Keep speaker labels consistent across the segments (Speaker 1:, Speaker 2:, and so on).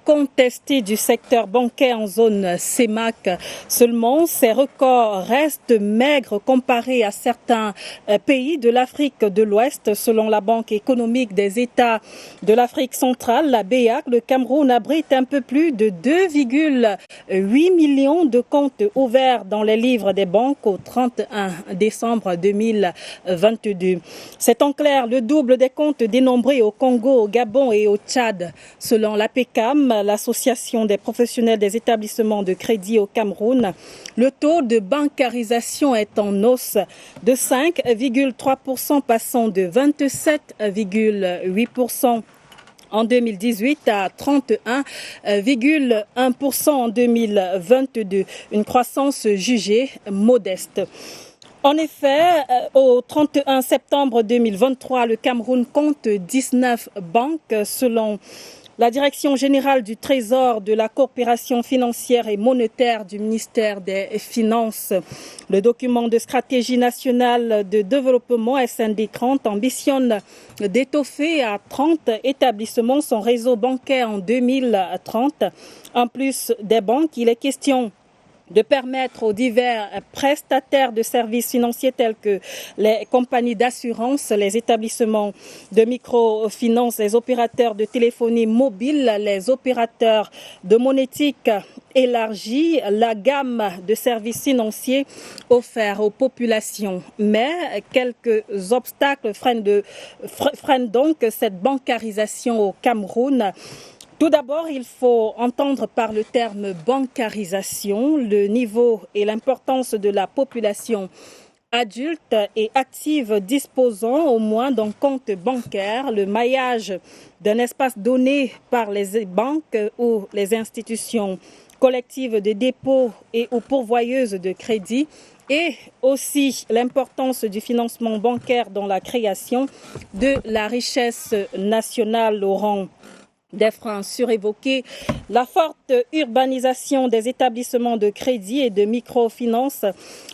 Speaker 1: contestée du secteur bancaire en zone CEMAC. Seulement, ces records restent maigres comparés à certains pays de l'Afrique de l'Ouest. Selon la Banque économique des États de l'Afrique centrale, la BEAC, le Cameroun abrite un peu plus de 2,8 millions de comptes ouverts dans les livres des banques au 31 décembre 2022. C'est en clair le double des comptes dénombrés au Congo, au Gabon et au Tchad. Selon l'APECAM, l'association des professionnels des établissements de crédit au Cameroun, le taux de bancarisation est en hausse de 5,3%, passant de 27,8% en 2018 à 31,1% en 2022, une croissance jugée modeste. En effet, au 31 septembre 2023, le Cameroun compte 19 banques selon la Direction générale du Trésor, de la coopération financière et monétaire du ministère des Finances. Le document de stratégie nationale de développement SND30 ambitionne d'étoffer à 30 établissements son réseau bancaire en 2030. En plus des banques, il est question de permettre aux divers prestataires de services financiers tels que les compagnies d'assurance, les établissements de microfinance, les opérateurs de téléphonie mobile, les opérateurs de monétique élargie, la gamme de services financiers offerts aux populations. Mais quelques obstacles freinent donc cette bancarisation au Cameroun. Tout d'abord, il faut entendre par le terme bancarisation le niveau et l'importance de la population adulte et active disposant au moins d'un compte bancaire, le maillage d'un espace donné par les banques ou les institutions collectives de dépôt et ou pourvoyeuses de crédit, et aussi l'importance du financement bancaire dans la création de la richesse nationale au rang des freins surévoqués, la forte urbanisation des établissements de crédit et de microfinance,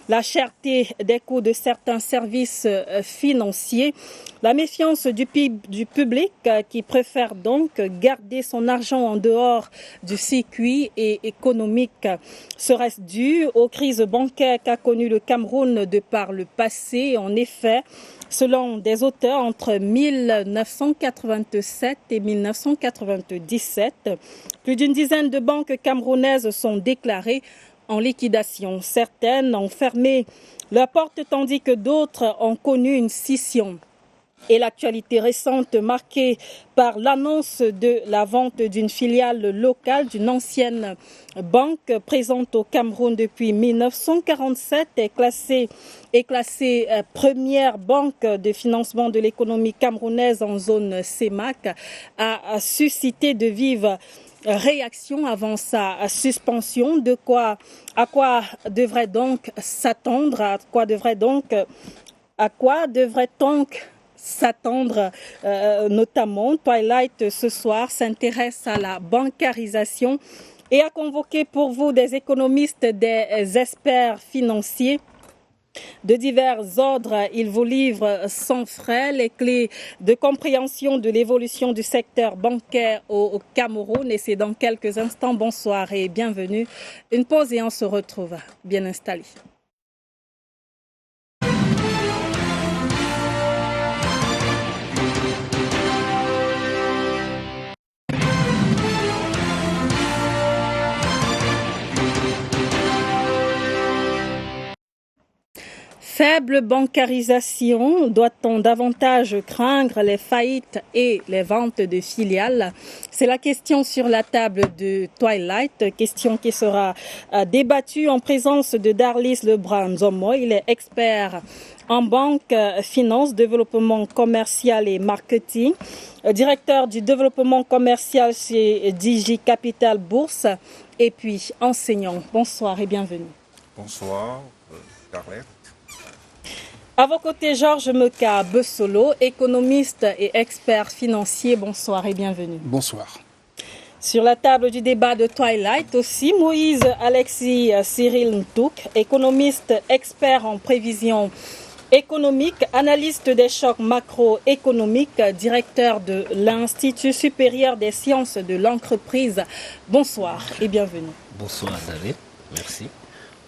Speaker 1: la cherté des coûts de certains services financiers, la méfiance du public qui préfère donc garder son argent en dehors du circuit économique. Serait-ce dû aux crises bancaires qu'a connues le Cameroun de par le passé? En effet, selon des auteurs, entre 1987 et 1997, plus d'une dizaine de banques camerounaises sont déclarées en liquidation. Certaines ont fermé leurs portes tandis que d'autres ont connu une scission. Et l'actualité récente marquée par l'annonce de la vente d'une filiale locale d'une ancienne banque présente au Cameroun depuis 1947 est classée première banque de financement de l'économie camerounaise en zone CEMAC, a suscité de vives réactions avant sa suspension. À quoi devrait-on s'attendre, notamment Twilight ce soir s'intéresse à la bancarisation et a convoqué pour vous des économistes, des experts financiers de divers ordres. Il vous livre sans frais les clés de compréhension de l'évolution du secteur bancaire au Cameroun, et c'est dans quelques instants. Bonsoir et bienvenue. Une pause et on se retrouve bien installé. Faible bancarisation, doit-on davantage craindre les faillites et les ventes de filiales? C'est la question sur la table de Twilight, question qui sera débattue en présence de Darlis Lebrun-Zomo. Il est expert en banque, finance, développement commercial et marketing, directeur du développement commercial chez Digi Capital Bourse et puis enseignant. Bonsoir et bienvenue.
Speaker 2: Bonsoir, Scarlett.
Speaker 1: À vos côtés, Georges Meka Bessolo, économiste et expert financier. Bonsoir et bienvenue.
Speaker 3: Bonsoir.
Speaker 1: Sur la table du débat de Twilight aussi, Moïse Alexis Cyril Ntouk, économiste expert en prévision économique, analyste des chocs macroéconomiques, directeur de l'Institut supérieur des sciences de l'entreprise. Bonsoir et bienvenue.
Speaker 3: Bonsoir David, merci.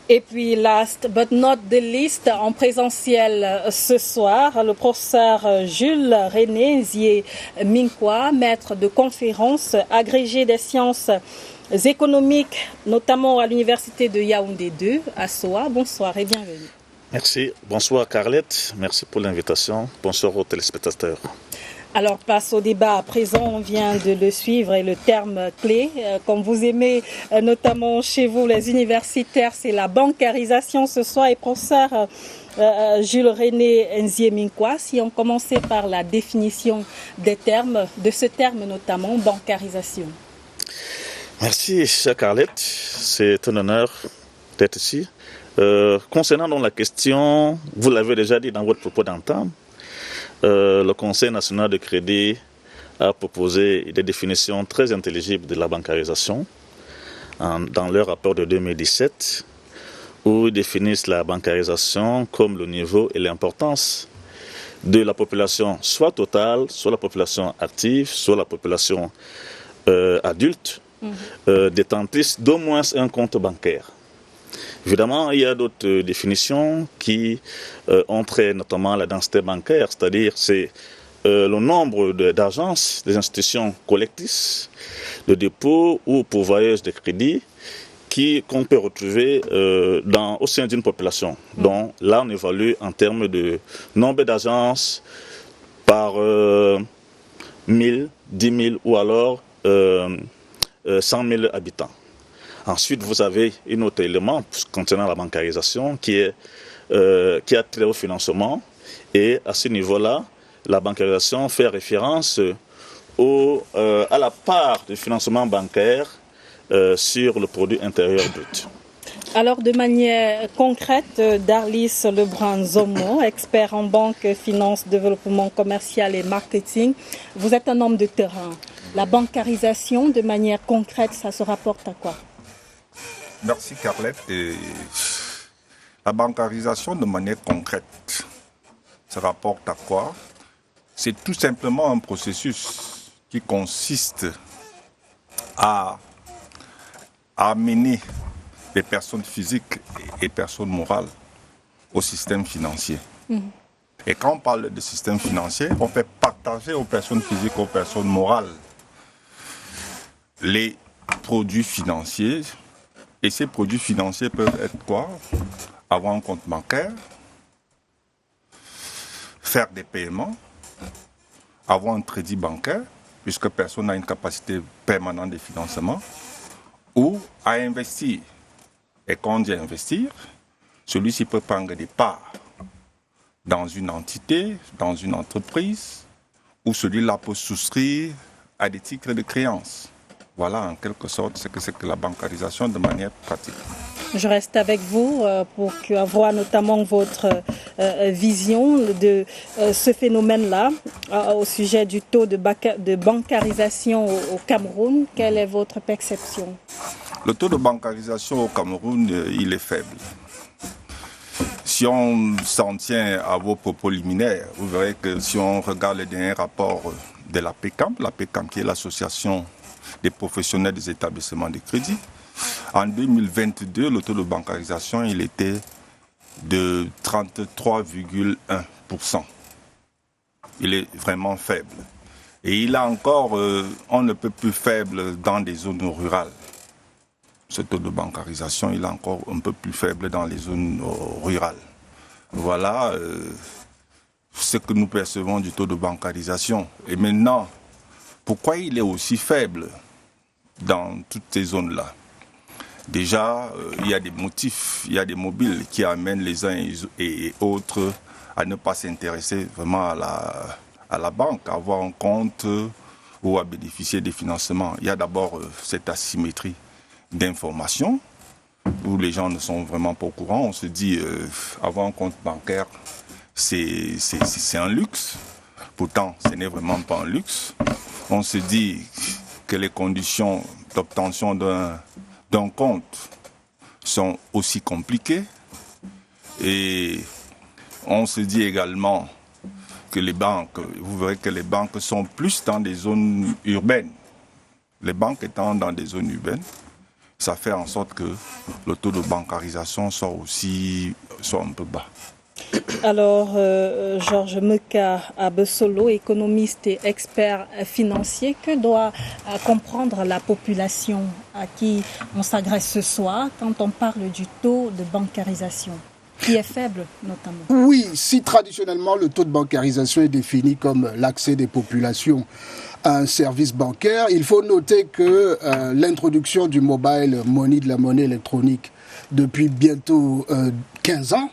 Speaker 1: Et puis last but not the least, en présentiel ce soir, le professeur Jules René Nzié Minkwa, maître de conférences, agrégé des sciences économiques, notamment à l'université de Yaoundé 2 à Soa. Bonsoir et bienvenue.
Speaker 4: Merci. Bonsoir Carlette. Merci pour l'invitation. Bonsoir aux téléspectateurs.
Speaker 1: Alors, passe au débat à présent, on vient de le suivre et le terme clé, comme vous aimez, notamment chez vous les universitaires, c'est la bancarisation ce soir. Et professeur Jules René Nzié Minkwa, si on commençait par la définition des termes, de ce terme notamment, bancarisation.
Speaker 4: Merci, chère Carlette. C'est un honneur d'être ici. Concernant donc la question, vous l'avez déjà dit dans votre propos d'entente, le Conseil national de crédit a proposé des définitions très intelligibles de la bancarisation dans leur rapport de 2017, où ils définissent la bancarisation comme le niveau et l'importance de la population, soit totale, soit la population active, soit la population adulte, détentrice d'au moins un compte bancaire. Évidemment, il y a d'autres définitions qui ont trait notamment à la densité bancaire, c'est-à-dire c'est le nombre d'agences, des institutions collectrices de dépôt ou pourvoyeuses de crédit qu'on peut retrouver au sein d'une population. Donc là, on évalue en termes de nombre d'agences par 1000, 10 000 ou alors 100 000 habitants. Ensuite, vous avez un autre élément concernant la bancarisation qui a trait au financement. Et à ce niveau-là, la bancarisation fait référence à la part du financement bancaire sur le produit intérieur brut.
Speaker 1: Alors, de manière concrète, Darlis Lebrun-Zomo, expert en banque, finance, développement commercial et marketing, vous êtes un homme de terrain. La bancarisation, de manière concrète, ça se rapporte à quoi ?
Speaker 2: Merci Carlette. La bancarisation de manière concrète, ça rapporte à quoi? C'est tout simplement un processus qui consiste à amener les personnes physiques et personnes morales au système financier. Et quand on parle de système financier, on fait partager aux personnes physiques, aux personnes morales les produits financiers. Et ces produits financiers peuvent être quoi? Avoir un compte bancaire, faire des paiements, avoir un crédit bancaire, puisque personne n'a une capacité permanente de financement, ou à investir. Et quand on dit investir, celui-ci peut prendre des parts dans une entité, dans une entreprise, ou celui-là peut souscrire à des titres de créance. Voilà en quelque sorte ce que c'est que la bancarisation de manière pratique.
Speaker 1: Je reste avec vous pour avoir notamment votre vision de ce phénomène-là au sujet du taux de bancarisation au Cameroun. Quelle est votre perception?
Speaker 2: Le taux de bancarisation au Cameroun, il est faible. Si on s'en tient à vos propos liminaires, vous verrez que si on regarde les derniers rapports de la PECAM qui est l'association des professionnels des établissements de crédit, en 2022, le taux de bancarisation, il était de 33,1%. Il est vraiment faible. Et il a encore, on ne peut plus faible dans des zones rurales. Ce taux de bancarisation, il est encore un peu plus faible dans les zones rurales. Voilà ce que nous percevons du taux de bancarisation. Et maintenant, pourquoi il est aussi faible dans toutes ces zones-là? Déjà, il y a des motifs, il y a des mobiles qui amènent les uns et autres à ne pas s'intéresser vraiment à la banque, à avoir un compte ou à bénéficier des financements. Il y a d'abord cette asymétrie d'information où les gens ne sont vraiment pas au courant. On se dit, avoir un compte bancaire, c'est un luxe. Pourtant, ce n'est vraiment pas un luxe. On se dit que les conditions d'obtention d'un compte sont aussi compliquées. Et On se dit également que les banques, vous verrez que les banques sont plus dans des zones urbaines. Les banques étant dans des zones urbaines, ça fait en sorte que le taux de bancarisation soit un peu bas.
Speaker 1: Alors, Georges Meka Abesolo, économiste et expert financier, que doit comprendre la population à qui on s'adresse ce soir quand on parle du taux de bancarisation, qui est faible notamment?
Speaker 5: Oui, si traditionnellement le taux de bancarisation est défini comme l'accès des populations à un service bancaire, il faut noter que l'introduction du mobile money, de la monnaie électronique, depuis bientôt 15 ans,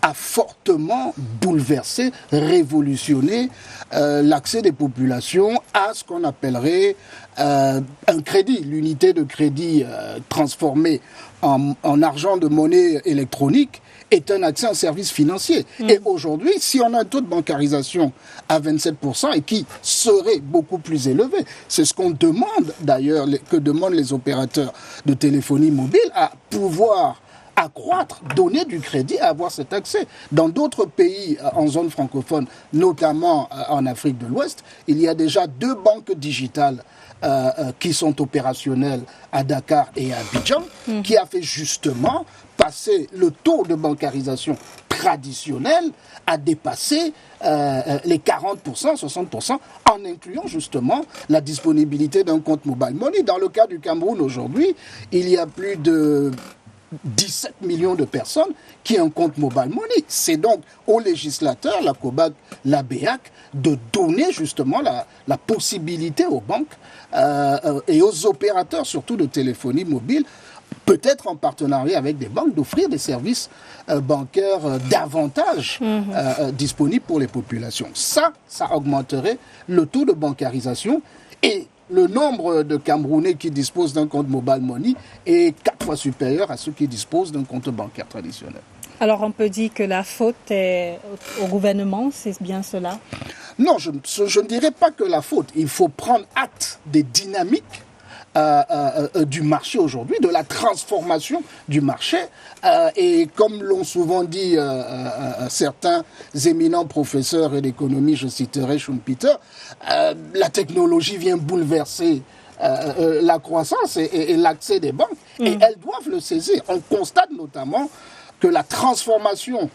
Speaker 5: a fortement bouleversé, révolutionné l'accès des populations à ce qu'on appellerait un crédit, l'unité de crédit transformée en argent de monnaie électronique est un accès à un service financier. Et aujourd'hui, si on a un taux de bancarisation à 27% et qui serait beaucoup plus élevé, c'est ce qu'on demande d'ailleurs, que demandent les opérateurs de téléphonie mobile, à pouvoir accroître, donner du crédit à avoir cet accès. Dans d'autres pays en zone francophone, notamment en Afrique de l'Ouest, il y a déjà 2 banques digitales qui sont opérationnelles à Dakar et à Abidjan, qui a fait justement passer le taux de bancarisation traditionnel à dépasser les 40%, 60%, en incluant justement la disponibilité d'un compte mobile money. Dans le cas du Cameroun aujourd'hui, il y a plus de 17 millions de personnes qui ont un compte mobile money. C'est donc aux législateurs, la COBAC, la BEAC, de donner justement la possibilité aux banques et aux opérateurs, surtout de téléphonie mobile, peut-être en partenariat avec des banques, d'offrir des services bancaires davantage disponibles pour les populations. Ça augmenterait le taux de bancarisation et le nombre de Camerounais qui disposent d'un compte mobile money est 4 fois supérieur à ceux qui disposent d'un compte bancaire traditionnel.
Speaker 1: Alors on peut dire que la faute est au gouvernement, c'est bien cela?
Speaker 5: Non, je ne dirais pas que la faute. Il faut prendre acte des dynamiques du marché aujourd'hui, de la transformation du marché. Et comme l'ont souvent dit certains éminents professeurs d'économie, je citerai Schumpeter, la technologie vient bouleverser la croissance et l'accès des banques, et elles doivent le saisir. On constate notamment que la transformation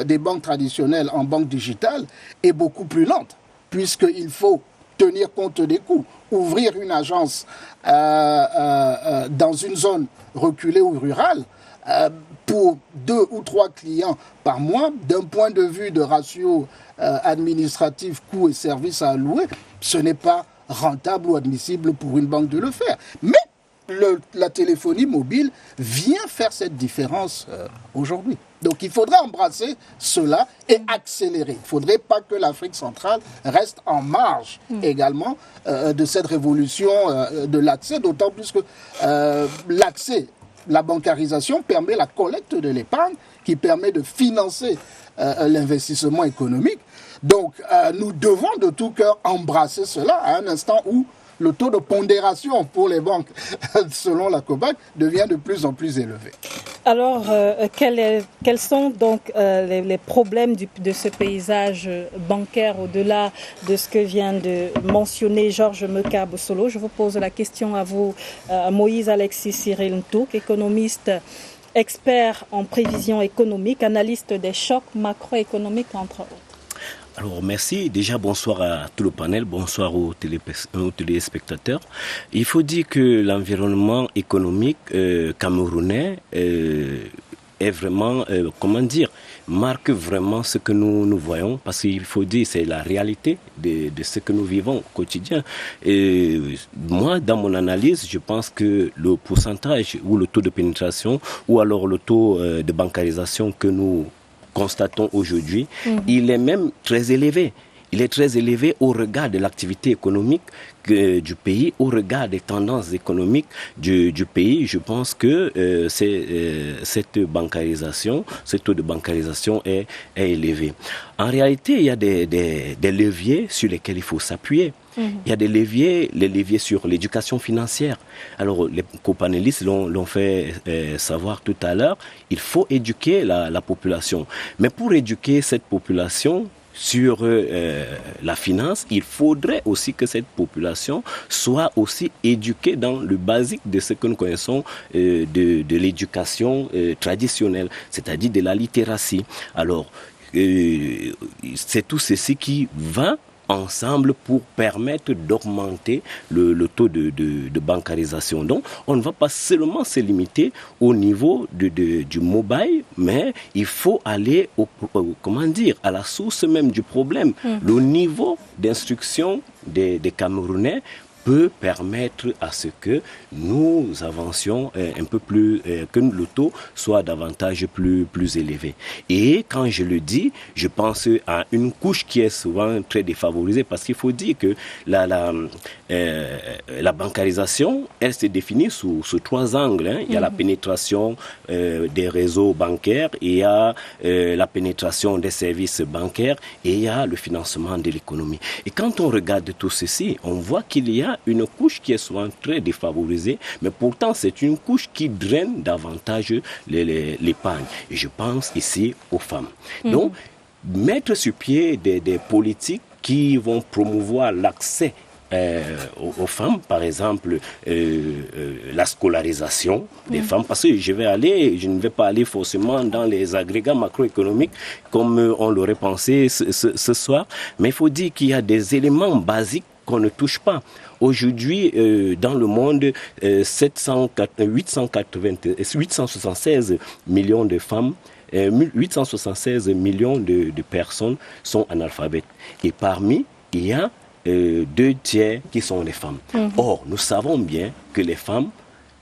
Speaker 5: des banques traditionnelles en banques digitales est beaucoup plus lente, puisqu'il faut tenir compte des coûts. Ouvrir une agence dans une zone reculée ou rurale pour 2 ou 3 clients par mois, d'un point de vue de ratio administratif, coûts et services à allouer, ce n'est pas rentable ou admissible pour une banque de le faire. Mais la téléphonie mobile vient faire cette différence aujourd'hui. Donc il faudra embrasser cela et accélérer. Il ne faudrait pas que l'Afrique centrale reste en marge également de cette révolution de l'accès, d'autant plus que l'accès, la bancarisation permet la collecte de l'épargne qui permet de financer l'investissement économique. Donc nous devons de tout cœur embrasser cela à un instant où le taux de pondération pour les banques, selon la COBAC, devient de plus en plus élevé.
Speaker 1: Alors, quels sont donc les problèmes de ce paysage bancaire au-delà de ce que vient de mentionner Georges Meka Abesolo? Je vous pose la question à vous, Moïse Alexis Cyril Ntouk, économiste, expert en prévision économique, analyste des chocs macroéconomiques, entre autres.
Speaker 3: Alors merci, déjà bonsoir à tout le panel, bonsoir aux téléspectateurs. Il faut dire que l'environnement économique camerounais est vraiment, marque vraiment ce que nous voyons, parce qu'il faut dire c'est la réalité de ce que nous vivons au quotidien. Et moi, dans mon analyse, je pense que le pourcentage ou le taux de pénétration ou alors le taux de bancarisation que nous constatons aujourd'hui, il est même très élevé. Il est très élevé au regard de l'activité économique du pays, au regard des tendances économiques du pays. Je pense que cette bancarisation, ce taux de bancarisation est élevé. En réalité, il y a des leviers sur lesquels il faut s'appuyer. Il y a des leviers, les leviers sur l'éducation financière. Alors, les copanélistes l'ont fait savoir tout à l'heure, il faut éduquer la population. Mais pour éduquer cette population sur la finance, il faudrait aussi que cette population soit aussi éduquée dans le basique de ce que nous connaissons de l'éducation traditionnelle, c'est-à-dire de la littératie. Alors, c'est tout ceci qui va ensemble pour permettre d'augmenter le taux de bancarisation. Donc, on ne va pas seulement se limiter au niveau du mobile, mais il faut aller à la source même du problème. Le niveau d'instruction des Camerounais peut permettre à ce que nous avancions un peu plus, que le taux soit davantage plus élevé. Et quand je le dis, je pense à une couche qui est souvent très défavorisée, parce qu'il faut dire que la bancarisation, elle se définit sous 3 angles. Il y a la pénétration des réseaux bancaires, il y a la pénétration des services bancaires et il y a le financement de l'économie. Et quand on regarde tout ceci, on voit qu'il y a une couche qui est souvent très défavorisée, mais pourtant c'est une couche qui draine davantage l'épargne. Et je pense ici aux femmes. Donc, mettre sur pied des politiques qui vont promouvoir l'accès aux femmes, par exemple la scolarisation des femmes, parce que je ne vais pas aller forcément dans les agrégats macroéconomiques comme on l'aurait pensé ce soir, mais il faut dire qu'il y a des éléments basiques qu'on ne touche pas. Aujourd'hui, dans le monde, 876 millions de femmes, 876 millions de personnes sont analphabètes. Et parmi, il y a 2 tiers qui sont les femmes. Or, nous savons bien que les femmes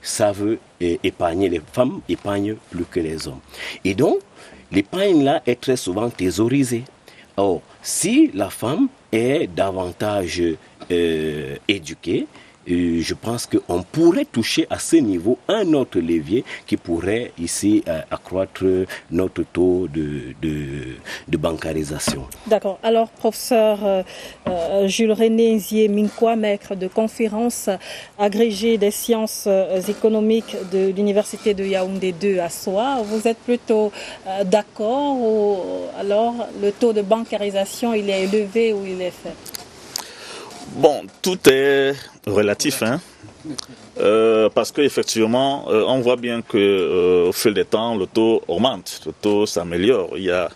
Speaker 3: savent épargner. Les femmes épargnent plus que les hommes. Et donc, l'épargne-là est très souvent thésaurisée. Or, si la femme est davantage éduquée, je pense qu'on pourrait toucher à ce niveau un autre levier qui pourrait ici accroître notre taux de bancarisation.
Speaker 1: D'accord. Alors, professeur Jules René Nzié-Minkwa, maître de conférence agrégé des sciences économiques de l'Université de Yaoundé 2 à Soa, vous êtes plutôt d'accord ou alors le taux de bancarisation, il est élevé ou il est faible?
Speaker 4: Bon, tout est relatif, parce qu'effectivement, on voit bien qu'au fil des temps, le taux augmente, le taux s'améliore. Il y a,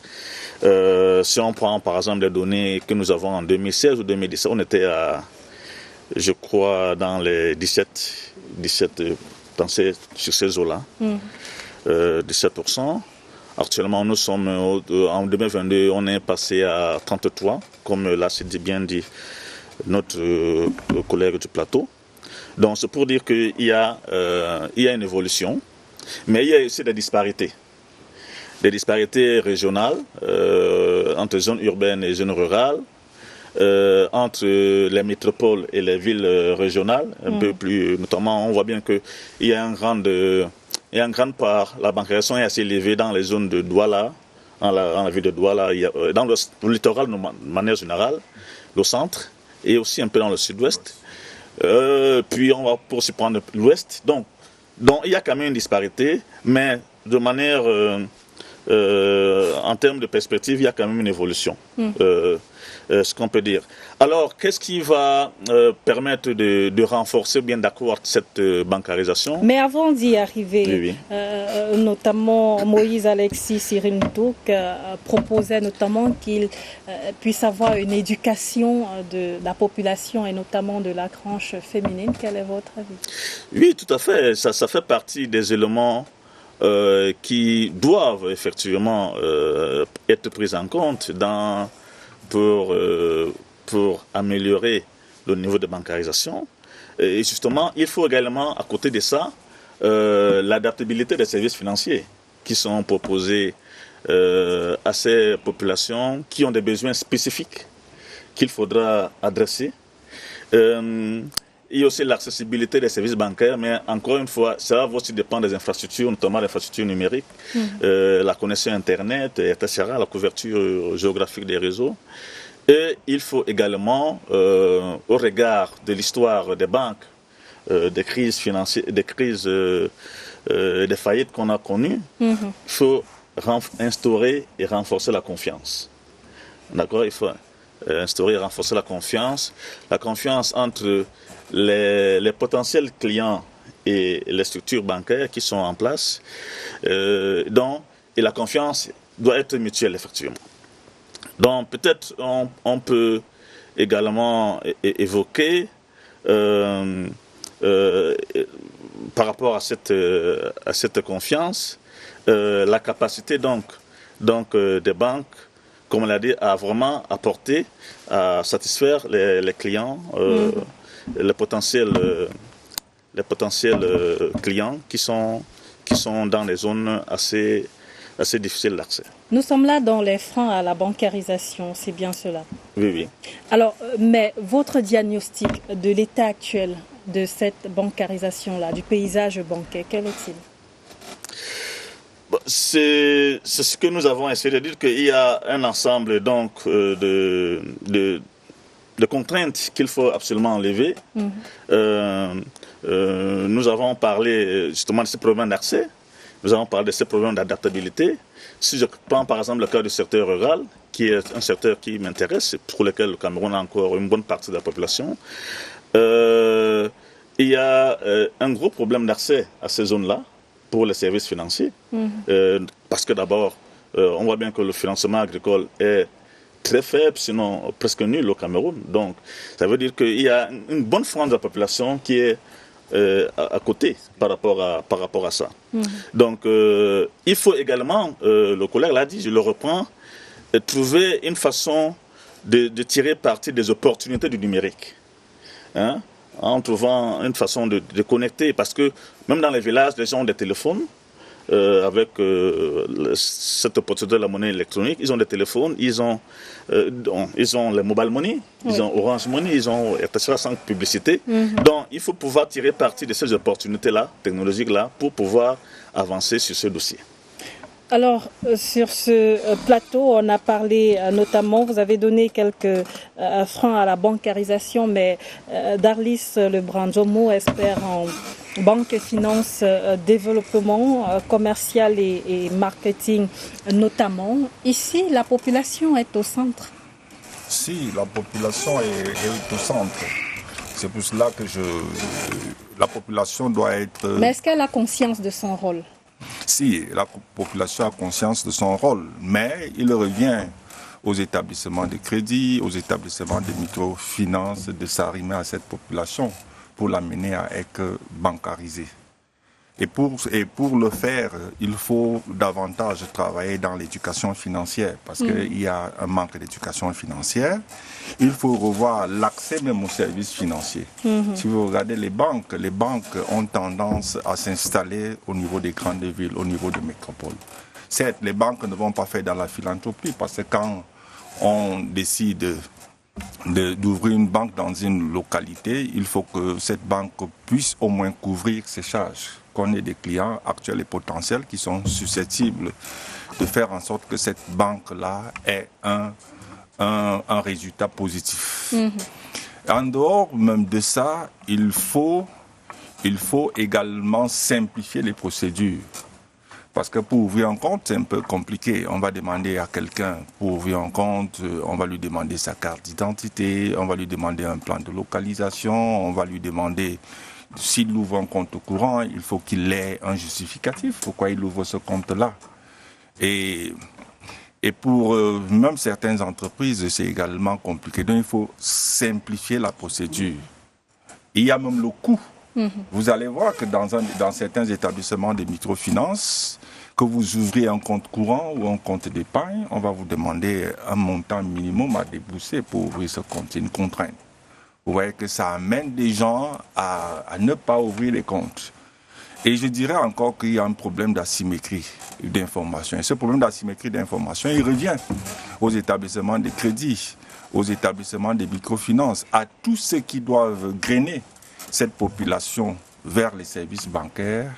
Speaker 4: si on prend par exemple les données que nous avons en 2016 ou 2017, on était à, je crois, dans les 17 sur ces eaux-là, 17%. Actuellement, nous sommes en 2022, on est passé à 33, comme là c'est bien dit notre collègue du plateau. Donc c'est pour dire qu'il y a une évolution, mais il y a aussi des disparités régionales entre zones urbaines et zones rurales, entre les métropoles et les villes régionales, un peu plus, notamment on voit bien qu'il y a une grande part, la bancarisation est assez élevée dans les zones de Douala, dans la ville de Douala, dans le littoral de manière générale, le centre, et aussi un peu dans le sud-ouest. Puis on va aussi prendre l'ouest. Donc il y a quand même une disparité, mais de manière, en termes de perspective, il y a quand même une évolution. Ce qu'on peut dire. Alors, qu'est-ce qui va permettre de renforcer, bien d'accroître cette bancarisation?
Speaker 1: Mais avant d'y arriver, notamment Moïse Alexis Sirintouk proposait notamment qu'il puisse avoir une éducation de la population et notamment de la tranche féminine. Quel est votre avis?
Speaker 4: Oui, tout à fait. Ça fait partie des éléments qui doivent effectivement être pris en compte pour améliorer le niveau de bancarisation. Et justement, il faut également, à côté de ça, l'adaptabilité des services financiers qui sont proposés à ces populations qui ont des besoins spécifiques qu'il faudra adresser. Il y a aussi l'accessibilité des services bancaires, mais encore une fois, ça va aussi dépendre des infrastructures, notamment l'infrastructure numérique, la connexion Internet, etc., la couverture géographique des réseaux. Et il faut également, au regard de l'histoire des banques, des crises financières, des crises, des faillites qu'on a connues, il faut instaurer et renforcer la confiance. D'accord? Il faut instaurer et renforcer la confiance entre les potentiels clients et les structures bancaires qui sont en place, et la confiance doit être mutuelle, effectivement. Donc peut-être on peut également évoquer par rapport à cette confiance la capacité donc des banques, comme on l'a dit, à vraiment apporter, à satisfaire les clients, les potentiels clients qui sont dans des zones assez difficiles d'accès.
Speaker 1: Nous sommes là dans les freins à la bancarisation, c'est bien cela?
Speaker 4: Oui, oui.
Speaker 1: Alors, mais votre diagnostic de l'état actuel de cette bancarisation-là, du paysage bancaire, quel est-il?
Speaker 4: C'est ce que nous avons essayé de dire, qu'il y a un ensemble donc de contraintes qu'il faut absolument enlever. Nous avons parlé justement de ces problèmes d'accès, nous avons parlé de ces problèmes d'adaptabilité. Si je prends par exemple le cas du secteur rural, qui est un secteur qui m'intéresse, pour lequel le Cameroun a encore une bonne partie de la population, il y a un gros problème d'accès à ces zones-là pour les services financiers. Parce que d'abord, on voit bien que le financement agricole est très faible, sinon presque nul au Cameroun. Donc, ça veut dire qu'il y a une bonne frange de la population qui est à côté par rapport à ça. Donc, il faut également, le collègue l'a dit, je le reprends, trouver une façon de tirer parti des opportunités du numérique. Hein? En trouvant une façon de connecter, parce que même dans les villages, les gens ont des téléphones. Avec cette opportunité de la monnaie électronique, ils ont des téléphones, ils ont les mobile money, ils ont Orange Money, ils ont etc. sans publicité. Donc il faut pouvoir tirer parti de ces opportunités-là, technologiques-là, pour pouvoir avancer sur ce dossier.
Speaker 1: Alors, sur ce plateau, on a parlé notamment, vous avez donné quelques freins à la bancarisation, mais Darlis Lebrun-Jomo espère en banque, finance, développement commercial et marketing notamment. Ici, la population est au centre.
Speaker 2: Si, la population est au centre. C'est pour cela que la population doit être...
Speaker 1: Mais est-ce qu'elle a conscience de son rôle ?
Speaker 2: Si, la population a conscience de son rôle, mais il revient aux établissements de crédit, aux établissements de microfinance de s'arrimer à cette population pour l'amener à être bancarisée. Et pour le faire, il faut davantage travailler dans l'éducation financière parce qu'il y a un manque d'éducation financière. Il faut revoir l'accès même aux services financiers. Si vous regardez les banques ont tendance à s'installer au niveau des grandes villes, au niveau de métropoles. Certes, les banques ne vont pas faire dans la philanthropie parce que quand on décide d'ouvrir une banque dans une localité, il faut que cette banque puisse au moins couvrir ses charges. Qu'on ait des clients actuels et potentiels qui sont susceptibles de faire en sorte que cette banque-là ait un résultat positif. En dehors même de ça, il faut également simplifier les procédures. Parce que pour ouvrir un compte, c'est un peu compliqué. On va demander à quelqu'un, pour ouvrir un compte, on va lui demander sa carte d'identité, on va lui demander un plan de localisation, on va lui demander, s'il ouvre un compte courant, il faut qu'il ait un justificatif. Pourquoi il ouvre ce compte-là? Et pour même certaines entreprises, c'est également compliqué. Donc il faut simplifier la procédure. Il y a même le coût. Vous allez voir que dans certains établissements de microfinance, que vous ouvrez un compte courant ou un compte d'épargne, on va vous demander un montant minimum à débourser pour ouvrir ce compte. C'est une contrainte. Vous voyez que ça amène des gens à ne pas ouvrir les comptes. Et je dirais encore qu'il y a un problème d'asymétrie d'information. Et ce problème d'asymétrie d'information, il revient aux établissements de crédit, aux établissements de microfinance, à tous ceux qui doivent grainer cette population vers les services bancaires,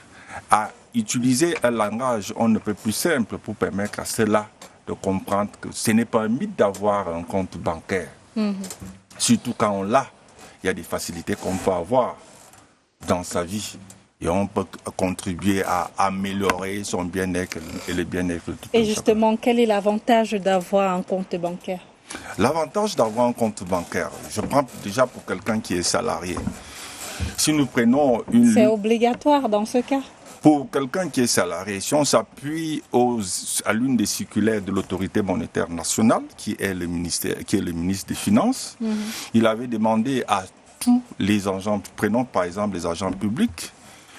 Speaker 2: à utiliser un langage on ne peut plus simple pour permettre à ceux-là de comprendre que ce n'est pas un mythe d'avoir un compte bancaire. Surtout quand on l'a, il y a des facilités qu'on peut avoir dans sa vie. Et on peut contribuer à améliorer son bien-être et le bien-être de tout le monde.
Speaker 1: Et justement, quel est l'avantage d'avoir un compte bancaire?
Speaker 2: L'avantage d'avoir un compte bancaire, je prends déjà pour quelqu'un qui est salarié. Si nous prenons une...
Speaker 1: C'est obligatoire dans ce cas?
Speaker 2: Pour quelqu'un qui est salarié, si on s'appuie à l'une des circulaires de l'autorité monétaire nationale, qui est le ministre des Finances, il avait demandé à tous les agents, prenons par exemple les agents publics,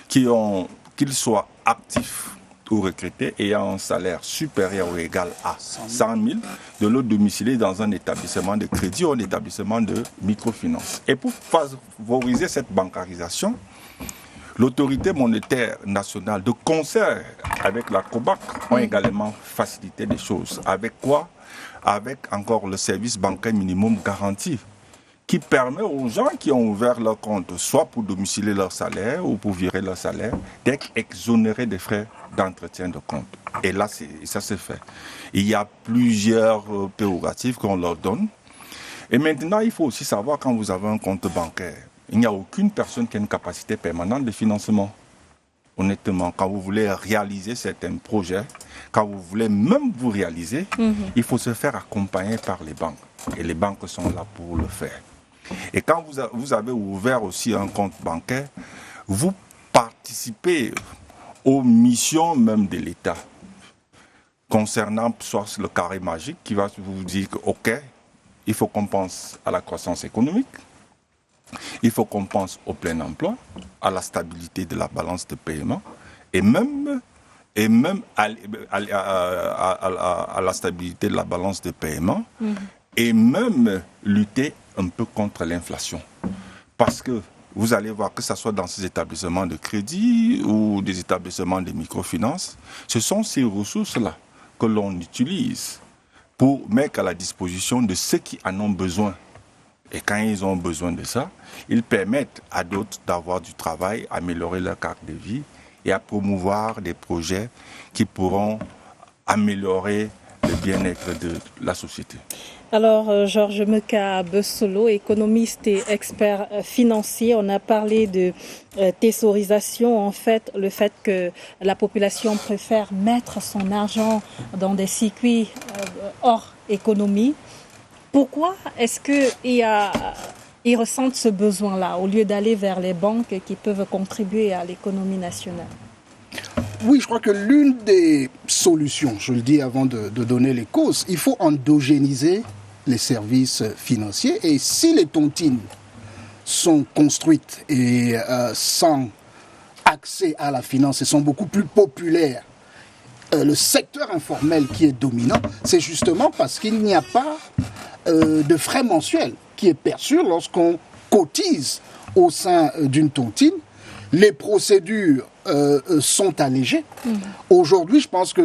Speaker 2: qu'ils soient actifs ou retraités ayant un salaire supérieur ou égal à 100 000, de le domicilier dans un établissement de crédit ou un établissement de microfinance. Et pour favoriser cette bancarisation, l'autorité monétaire nationale, de concert avec la COBAC, ont également facilité les choses. Avec quoi? Avec encore le service bancaire minimum garanti, qui permet aux gens qui ont ouvert leur compte, soit pour domicilier leur salaire ou pour virer leur salaire, d'être exonérés des frais d'entretien de compte. Et là, ça c'est fait. Il y a plusieurs prérogatives qu'on leur donne. Et maintenant, il faut aussi savoir, quand vous avez un compte bancaire, il n'y a aucune personne qui a une capacité permanente de financement. Honnêtement, quand vous voulez réaliser certains projets, quand vous voulez même vous réaliser, il faut se faire accompagner par les banques. Et les banques sont là pour le faire. Et quand vous avez ouvert aussi un compte bancaire, vous participez aux missions même de l'État. Concernant soit le carré magique qui va vous dire que, OK, il faut qu'on pense à la croissance économique, il faut qu'on pense au plein emploi, à la stabilité de la balance de paiement et même à la stabilité de la balance de paiement et même lutter un peu contre l'inflation. Parce que vous allez voir que ce soit dans ces établissements de crédit ou des établissements de microfinance, ce sont ces ressources-là que l'on utilise pour mettre à la disposition de ceux qui en ont besoin. Et quand ils ont besoin de ça, ils permettent à d'autres d'avoir du travail, améliorer leur carte de vie et à promouvoir des projets qui pourront améliorer le bien-être de la société.
Speaker 1: Alors, Georges Meka Bessolo, économiste et expert financier, on a parlé de thésaurisation, en fait, le fait que la population préfère mettre son argent dans des circuits hors économie. Pourquoi est-ce qu'ils ressentent ce besoin-là, au lieu d'aller vers les banques qui peuvent contribuer à l'économie nationale?
Speaker 5: Oui, je crois que l'une des solutions, je le dis avant de donner les causes, il faut endogéniser les services financiers. Et si les tontines sont construites et sans accès à la finance et sont beaucoup plus populaires, le secteur informel qui est dominant, c'est justement parce qu'il n'y a pas de frais mensuels qui est perçu lorsqu'on cotise au sein d'une tontine. Les procédures sont allégées. Aujourd'hui, je pense que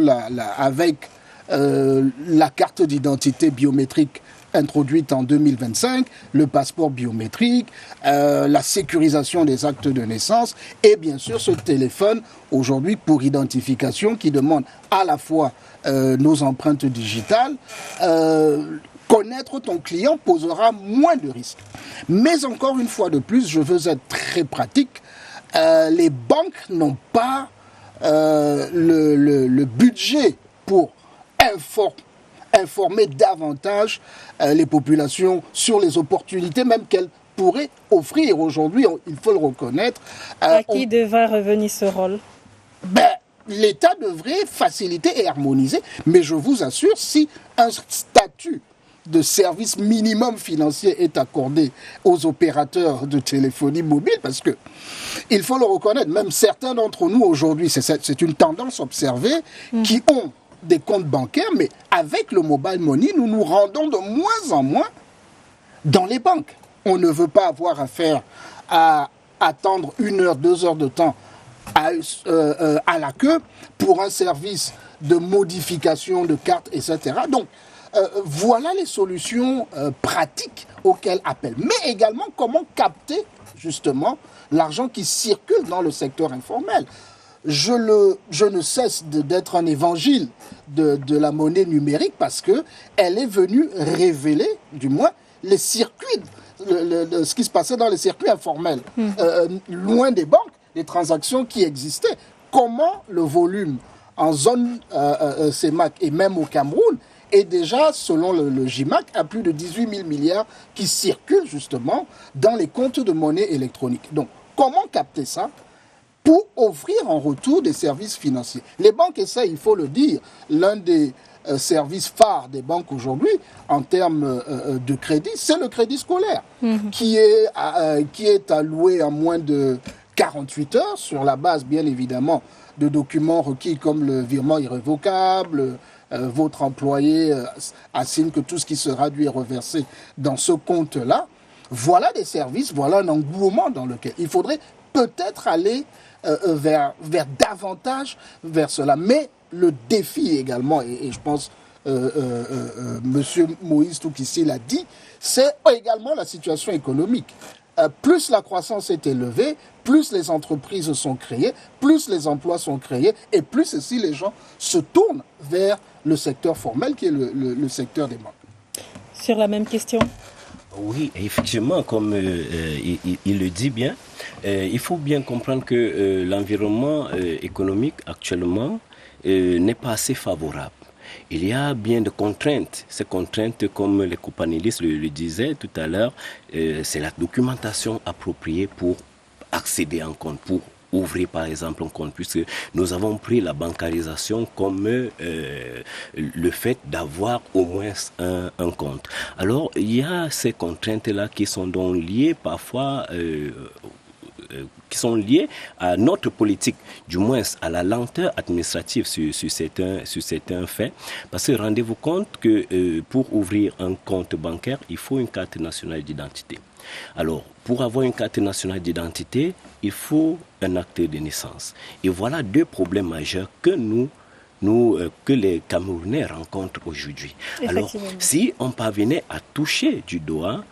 Speaker 5: avec la carte d'identité biométrique introduite en 2025, le passeport biométrique, la sécurisation des actes de naissance et bien sûr ce téléphone aujourd'hui pour identification qui demande à la fois nos empreintes digitales. Connaître ton client posera moins de risques. Mais encore une fois de plus, je veux être très pratique, les banques n'ont pas le budget pour informer davantage les populations sur les opportunités même qu'elles pourraient offrir aujourd'hui, il faut le reconnaître.
Speaker 1: À qui devrait revenir ce rôle?
Speaker 5: L'État devrait faciliter et harmoniser, mais je vous assure, si un statut de service minimum financier est accordé aux opérateurs de téléphonie mobile, parce que il faut le reconnaître, même certains d'entre nous aujourd'hui, c'est une tendance observée, qui ont des comptes bancaires, mais avec le mobile money, nous nous rendons de moins en moins dans les banques. On ne veut pas avoir affaire à attendre 1 heure, 2 heures de temps à la queue pour un service de modification de cartes, etc. Donc, voilà les solutions pratiques auxquelles appellent. Mais également, comment capter justement l'argent qui circule dans le secteur informel. je ne cesse d'être un évangile de la monnaie numérique parce qu'elle est venue révéler, du moins, les circuits, ce qui se passait dans les circuits informels, loin des banques, les transactions qui existaient. Comment le volume en zone CEMAC et même au Cameroun est déjà, selon le GIMAC, à plus de 18 000 milliards qui circulent justement dans les comptes de monnaie électronique. Donc, comment capter ça pour offrir en retour des services financiers? Les banques essaient, il faut le dire, l'un des services phares des banques aujourd'hui en termes de crédit, c'est le crédit scolaire qui est alloué en moins de 48 heures sur la base, bien évidemment, de documents requis comme le virement irrévocable. Votre employé assigne que tout ce qui sera dû est reversé dans ce compte-là. Voilà des services, voilà un engouement dans lequel il faudrait peut-être aller vers davantage vers cela. Mais le défi également, et je pense Monsieur Moïse Toukissi l'a dit, c'est également la situation économique. Plus la croissance est élevée, plus les entreprises sont créées, plus les emplois sont créés, et plus aussi les gens se tournent vers le secteur formel qui est le secteur des banques.
Speaker 1: Sur la même question.
Speaker 3: Oui, effectivement, comme il le dit bien, il faut bien comprendre que l'environnement économique actuellement n'est pas assez favorable. Il y a bien de contraintes. Ces contraintes, comme les copanélistes le disaient tout à l'heure, c'est la documentation appropriée pour accéder à un compte, pour ouvrir par exemple un compte, puisque nous avons pris la bancarisation comme le fait d'avoir au moins un compte. Alors, il y a ces contraintes-là qui sont donc liées parfois qui sont liées à notre politique, du moins à la lenteur administrative sur certains faits. Parce que rendez-vous compte que pour ouvrir un compte bancaire, il faut une carte nationale d'identité. Alors, pour avoir une carte nationale d'identité, il faut un acte de naissance. Et voilà deux problèmes majeurs que que les Camerounais rencontrent aujourd'hui. Alors, si on parvenait à toucher du doigt,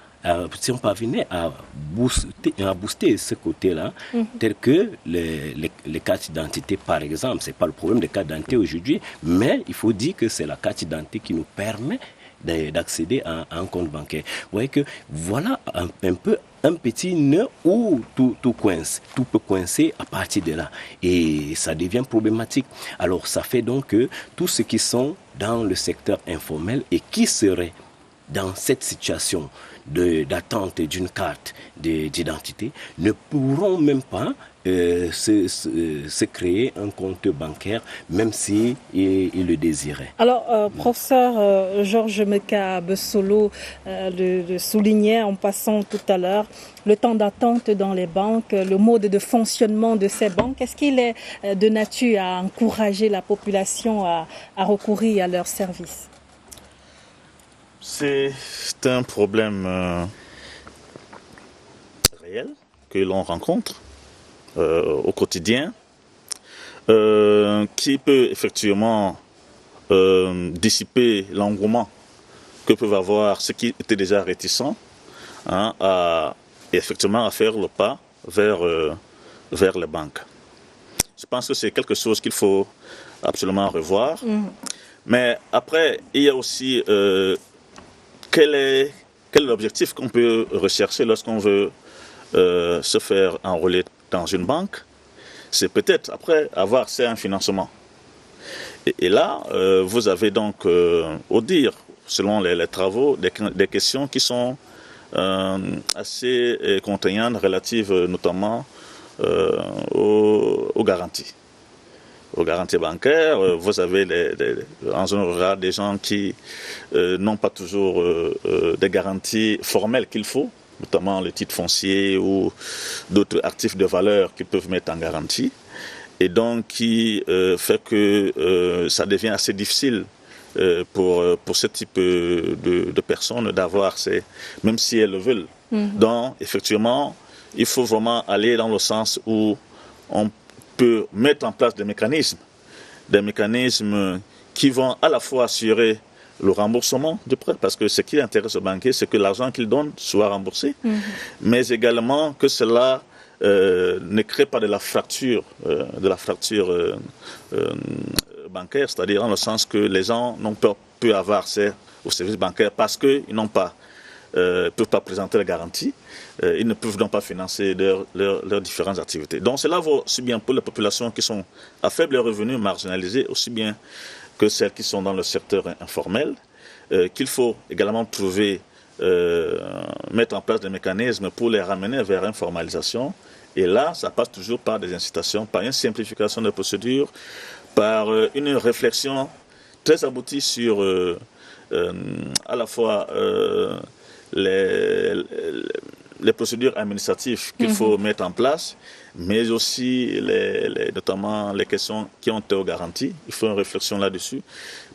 Speaker 3: si on parvenait à booster ce côté-là, tel que les cartes d'identité, par exemple, c'est pas le problème des cartes d'identité aujourd'hui, mais il faut dire que c'est la carte d'identité qui nous permet d'accéder à un compte bancaire. Vous voyez que voilà un peu un petit nœud où tout coince, tout peut coincer à partir de là. Et ça devient problématique. Alors ça fait donc que tous ceux qui sont dans le secteur informel et qui seraient dans cette situation d'attente d'une carte d'identité ne pourront même pas se créer un compte bancaire, même si ils le désiraient.
Speaker 1: Alors, professeur Georges Meka Bessolo le soulignait en passant tout à l'heure, le temps d'attente dans les banques, le mode de fonctionnement de ces banques, est-ce qu'il est de nature à encourager la population à recourir à leurs services?
Speaker 4: C'est un problème réel que l'on rencontre au quotidien, qui peut effectivement dissiper l'engouement que peuvent avoir ceux qui étaient déjà réticents à faire le pas vers les banques. Je pense que c'est quelque chose qu'il faut absolument revoir. Mais après, il y a aussi quel est l'objectif qu'on peut rechercher lorsqu'on veut se faire enrôler dans une banque? C'est peut-être après avoir accès à un financement. Et là, vous avez donc, au dire, selon les travaux, des questions qui sont assez contraignantes, relatives notamment aux garanties. Aux garanties bancaires, vous avez en zone rurale des gens qui n'ont pas toujours des garanties formelles qu'il faut, notamment le titre foncier ou d'autres actifs de valeur qu'ils peuvent mettre en garantie, et donc qui fait que ça devient assez difficile pour ce type de personnes d'avoir même si elles le veulent. Donc, effectivement, il faut vraiment aller dans le sens où on peut mettre en place des mécanismes qui vont à la fois assurer le remboursement du prêt, parce que ce qui intéresse le banquier, c'est que l'argent qu'il donne soit remboursé, mais également que cela ne crée pas de la fracture bancaire, c'est-à-dire dans le sens que les gens n'ont pas pu avoir accès aux services bancaires parce qu'ils n'ont pas peuvent pas présenter la garantie, ils ne peuvent donc pas financer leurs différentes activités. Donc cela vaut aussi bien pour les populations qui sont à faible revenu, marginalisées, aussi bien que celles qui sont dans le secteur informel, qu'il faut également trouver, mettre en place des mécanismes pour les ramener vers l'informalisation. Et là, ça passe toujours par des incitations, par une simplification des procédures, par une réflexion très aboutie sur à la fois les procédures administratives qu'il faut mettre en place, mais aussi notamment les questions qui ont été aux garanties. Il faut une réflexion là-dessus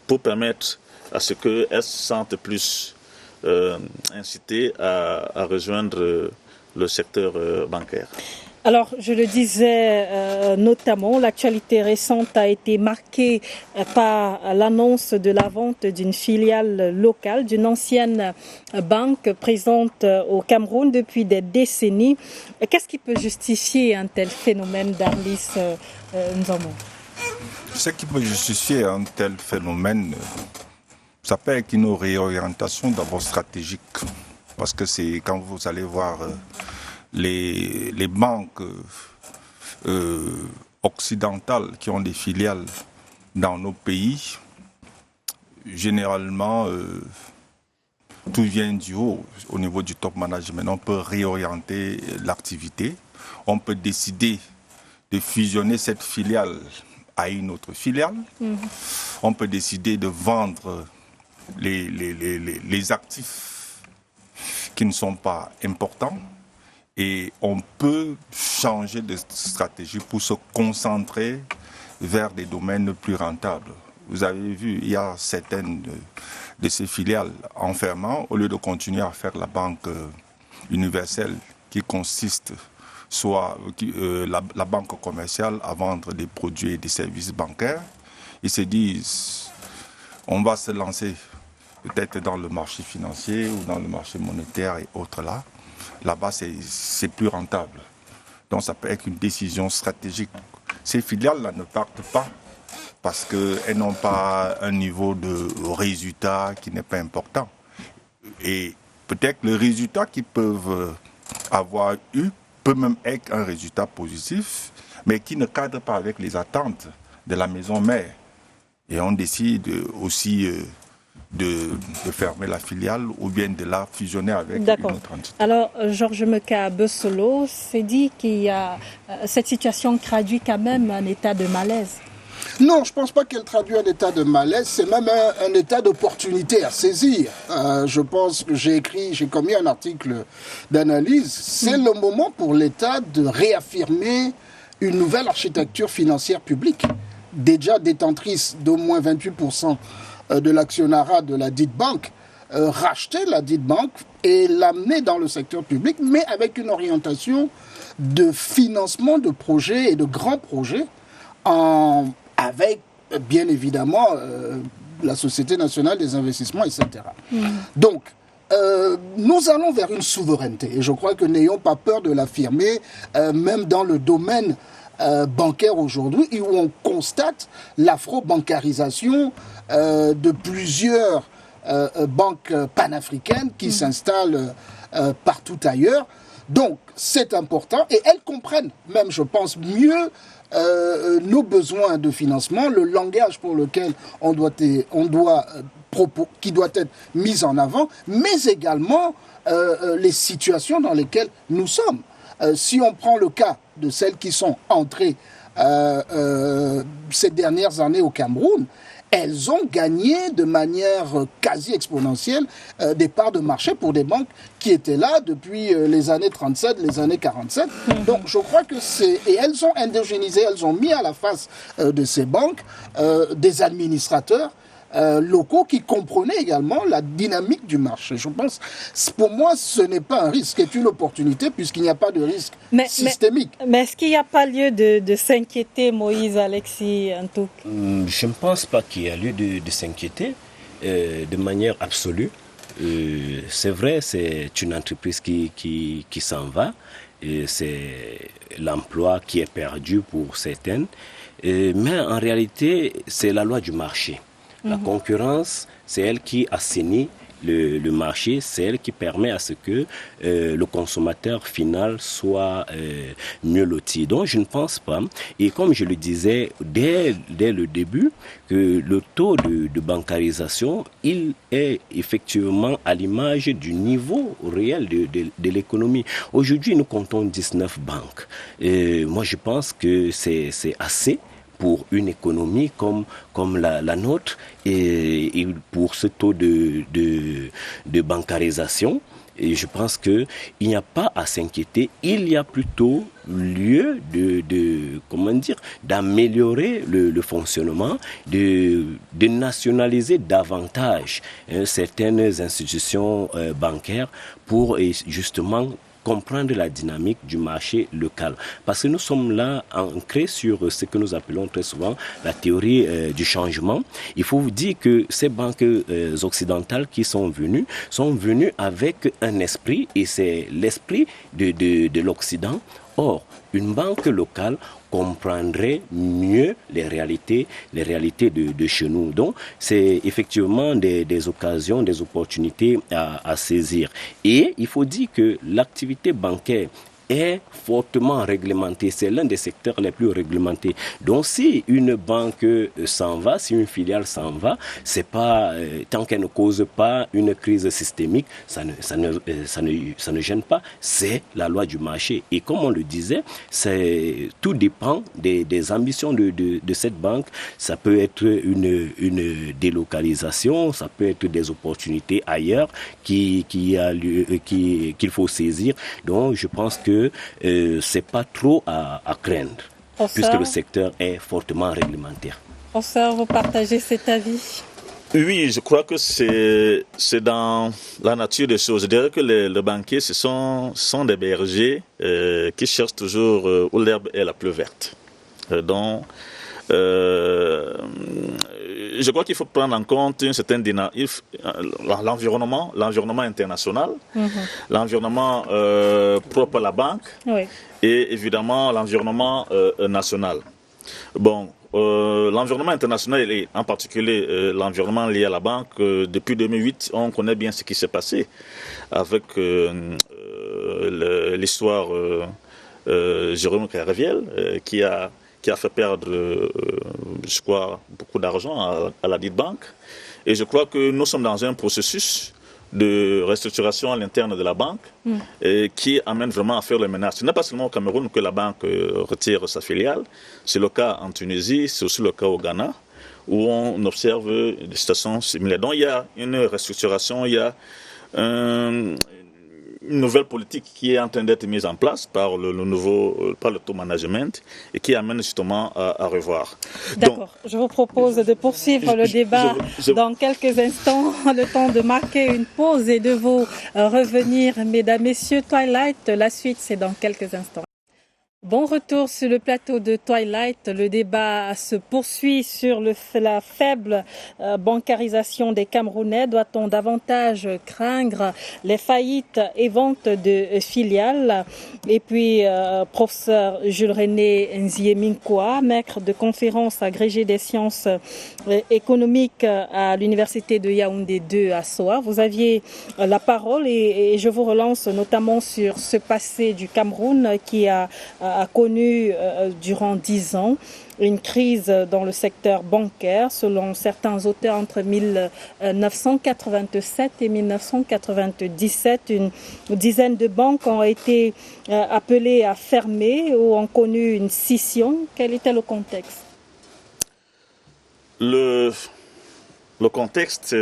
Speaker 4: pour permettre à ce qu'elles se sentent plus incitées à rejoindre le secteur bancaire.
Speaker 1: Alors, je le disais notamment, l'actualité récente a été marquée par l'annonce de la vente d'une filiale locale, d'une ancienne banque présente au Cameroun depuis des décennies. Qu'est-ce qui peut justifier un tel phénomène, Darlis Nzamo?
Speaker 2: Ce qui peut justifier un tel phénomène, ça peut être une réorientation d'abord stratégique. Parce que c'est quand vous allez voir les banques occidentales qui ont des filiales dans nos pays, généralement, tout vient du haut, au niveau du top management. On peut réorienter l'activité, on peut décider de fusionner cette filiale à une autre filiale, on peut décider de vendre les actifs qui ne sont pas importants, et on peut changer de stratégie pour se concentrer vers des domaines plus rentables. Vous avez vu, il y a certaines de ces filiales en fermant, au lieu de continuer à faire la banque universelle qui consiste soit la banque commerciale à vendre des produits et des services bancaires, ils se disent on va se lancer peut-être dans le marché financier ou dans le marché monétaire et autres là. Là-bas, c'est plus rentable. Donc, ça peut être une décision stratégique. Ces filiales-là ne partent pas parce qu'elles n'ont pas un niveau de résultat qui n'est pas important. Et peut-être le résultat qu'ils peuvent avoir eu peut même être un résultat positif, mais qui ne cadre pas avec les attentes de la maison mère. Et on décide aussi de fermer la filiale ou bien de la fusionner avec une autre entité.
Speaker 1: Alors, Georges Meka Bessolo s'est dit qu'il y a cette situation traduit quand même un état de malaise.
Speaker 5: Non, je ne pense pas qu'elle traduit un état de malaise, c'est même un état d'opportunité à saisir. Je pense que j'ai commis un article d'analyse. C'est le moment pour l'État de réaffirmer une nouvelle architecture financière publique, déjà détentrice d'au moins 28% de l'actionnariat de la dite banque, racheter la dite banque et l'amener dans le secteur public, mais avec une orientation de financement de projets et de grands projets, avec bien évidemment la Société nationale des investissements, etc. Donc, nous allons vers une souveraineté, et je crois que n'ayons pas peur de l'affirmer, même dans le domaine bancaire aujourd'hui, où on constate l'afro-bancarisation de plusieurs banques panafricaines qui s'installent partout ailleurs. Donc, c'est important, et elles comprennent même, je pense, mieux nos besoins de financement, le langage pour lequel qui doit être mis en avant, mais également les situations dans lesquelles nous sommes. Si on prend le cas de celles qui sont entrées ces dernières années au Cameroun, elles ont gagné de manière quasi exponentielle des parts de marché pour des banques qui étaient là depuis les années 37, les années 47. Donc je crois que et elles ont indogénisé, elles ont mis à la face de ces banques des administrateurs locaux qui comprenaient également la dynamique du marché. Je pense, pour moi, ce n'est pas un risque, c'est une opportunité puisqu'il n'y a pas de risque systémique.
Speaker 1: Mais est-ce qu'il n'y a pas lieu de s'inquiéter, Moïse Alexis Ntouk?
Speaker 3: Je ne pense pas qu'il y a lieu de s'inquiéter de manière absolue. C'est vrai, c'est une entreprise qui s'en va, c'est l'emploi qui est perdu pour certaines. Mais en réalité, c'est la loi du marché. La concurrence, c'est elle qui assainit le marché, c'est elle qui permet à ce que le consommateur final soit mieux loti. Donc je ne pense pas, et comme je le disais dès le début, que le taux de bancarisation, il est effectivement à l'image du niveau réel de l'économie. Aujourd'hui, nous comptons 19 banques. Moi, je pense que c'est assez pour une économie comme la nôtre et pour ce taux de bancarisation. Et je pense qu'il n'y a pas à s'inquiéter. Il y a plutôt lieu d'améliorer le fonctionnement, de nationaliser davantage certaines institutions bancaires pour justement comprendre la dynamique du marché local. Parce que nous sommes là ancrés sur ce que nous appelons très souvent la théorie du changement. Il faut vous dire que ces banques occidentales qui sont venues avec un esprit, et c'est l'esprit de l'Occident. Or, une banque locale comprendrait mieux les réalités de chez nous. Donc, c'est effectivement des occasions, des opportunités à saisir. Et il faut dire que l'activité bancaire est fortement réglementée. C'est l'un des secteurs les plus réglementés. Donc, si une banque s'en va, si une filiale s'en va, c'est pas tant qu'elle ne cause pas une crise systémique, ça ne gêne pas. C'est la loi du marché. Et comme on le disait, tout dépend des ambitions de cette banque. Ça peut être une délocalisation, ça peut être des opportunités ailleurs qu'il faut saisir. Donc, je pense que c'est pas trop à craindre, puisque le secteur est fortement réglementaire.
Speaker 1: Professeur, vous partagez cet avis?
Speaker 4: Oui, je crois que c'est dans la nature des choses. Je dirais que les banquiers, ce sont des bergers qui cherchent toujours où l'herbe est la plus verte. Donc, je crois qu'il faut prendre en compte une certaine l'environnement international, l'environnement propre à la banque, oui, et évidemment l'environnement national. Bon, l'environnement international et en particulier l'environnement lié à la banque, depuis 2008, on connaît bien ce qui s'est passé avec l'histoire Jérôme Caraviel qui a fait perdre, je crois, beaucoup d'argent à la dite banque. Et je crois que nous sommes dans un processus de restructuration à l'interne de la banque qui amène vraiment à faire le ménage. Ce n'est pas seulement au Cameroun que la banque retire sa filiale. C'est le cas en Tunisie, c'est aussi le cas au Ghana, où on observe des situations similaires. Donc il y a une restructuration, il y a une nouvelle politique qui est en train d'être mise en place par le top management et qui amène justement à revoir.
Speaker 1: D'accord. Je vous propose de poursuivre le débat dans quelques instants, le temps de marquer une pause et de vous revenir, mesdames, messieurs. Twilight, la suite, c'est dans quelques instants. Bon retour sur le plateau de Twilight. Le débat se poursuit sur la faible bancarisation des Camerounais. Doit-on davantage craindre les faillites et ventes de filiales? Et puis, professeur Jules-René Nzieminkwa, maître de conférence agrégé des sciences économiques à l'université de Yaoundé 2 à Soa. Vous aviez la parole et je vous relance notamment sur ce passé du Cameroun qui a connu durant 10 ans une crise dans le secteur bancaire. Selon certains auteurs, entre 1987 et 1997, une dizaine de banques ont été appelées à fermer ou ont connu une scission. Quel était le contexte?
Speaker 4: Le contexte,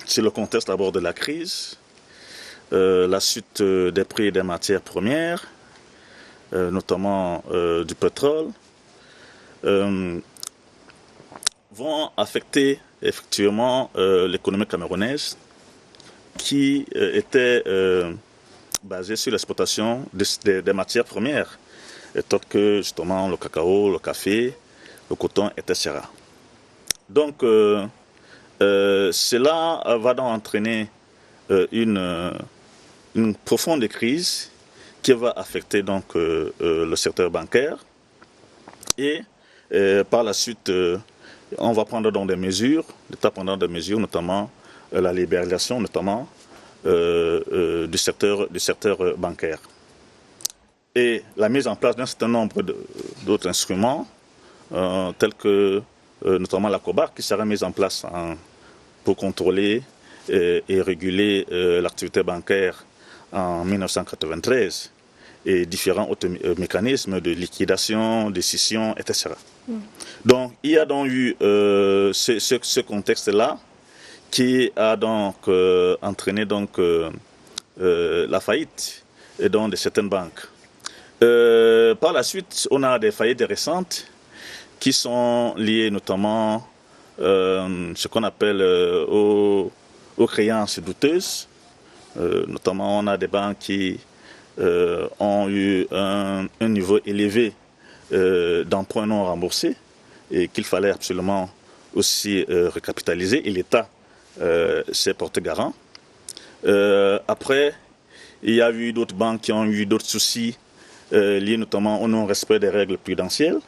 Speaker 4: c'est le contexte d'abord de la crise. La chute des prix des matières premières, notamment du pétrole, vont affecter effectivement l'économie camerounaise qui était basée sur l'exploitation des matières premières, telles que justement le cacao, le café, le coton, etc. Donc cela va donc entraîner une une profonde crise qui va affecter donc le secteur bancaire. Et par la suite, on va prendre donc des mesures, l'État prendra des mesures, notamment la libéralisation, notamment du secteur bancaire. Et la mise en place d'un certain nombre d'autres instruments, tels que notamment la COBAR, qui sera mise en place pour contrôler et réguler l'activité bancaire en 1993, et différents autres mécanismes de liquidation, de scission, etc. Donc, il y a donc eu ce contexte-là qui a donc entraîné donc, la faillite de certaines banques. Par la suite, on a des faillites récentes qui sont liées notamment ce qu'on appelle aux créances douteuses. Notamment, on a des banques qui ont eu un niveau élevé d'emprunts non remboursés et qu'il fallait absolument aussi recapitaliser. Et l'État s'est porté garant. Après, il y a eu d'autres banques qui ont eu d'autres soucis liés notamment au non-respect des règles prudentielles.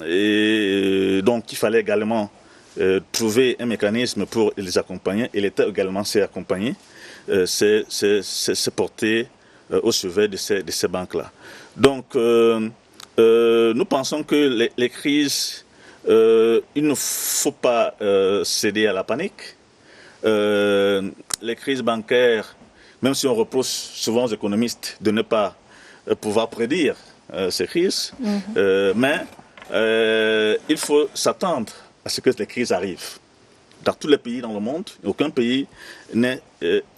Speaker 4: Et donc, il fallait également trouver un mécanisme pour les accompagner. Et l'État également s'est accompagné, s'est porté au chevet de ces banques-là. Donc, nous pensons que les crises, il ne faut pas céder à la panique. Les crises bancaires, même si on reproche souvent aux économistes de ne pas pouvoir prédire ces crises, mais il faut s'attendre à ce que les crises arrivent. Dans tous les pays dans le monde, aucun pays n'est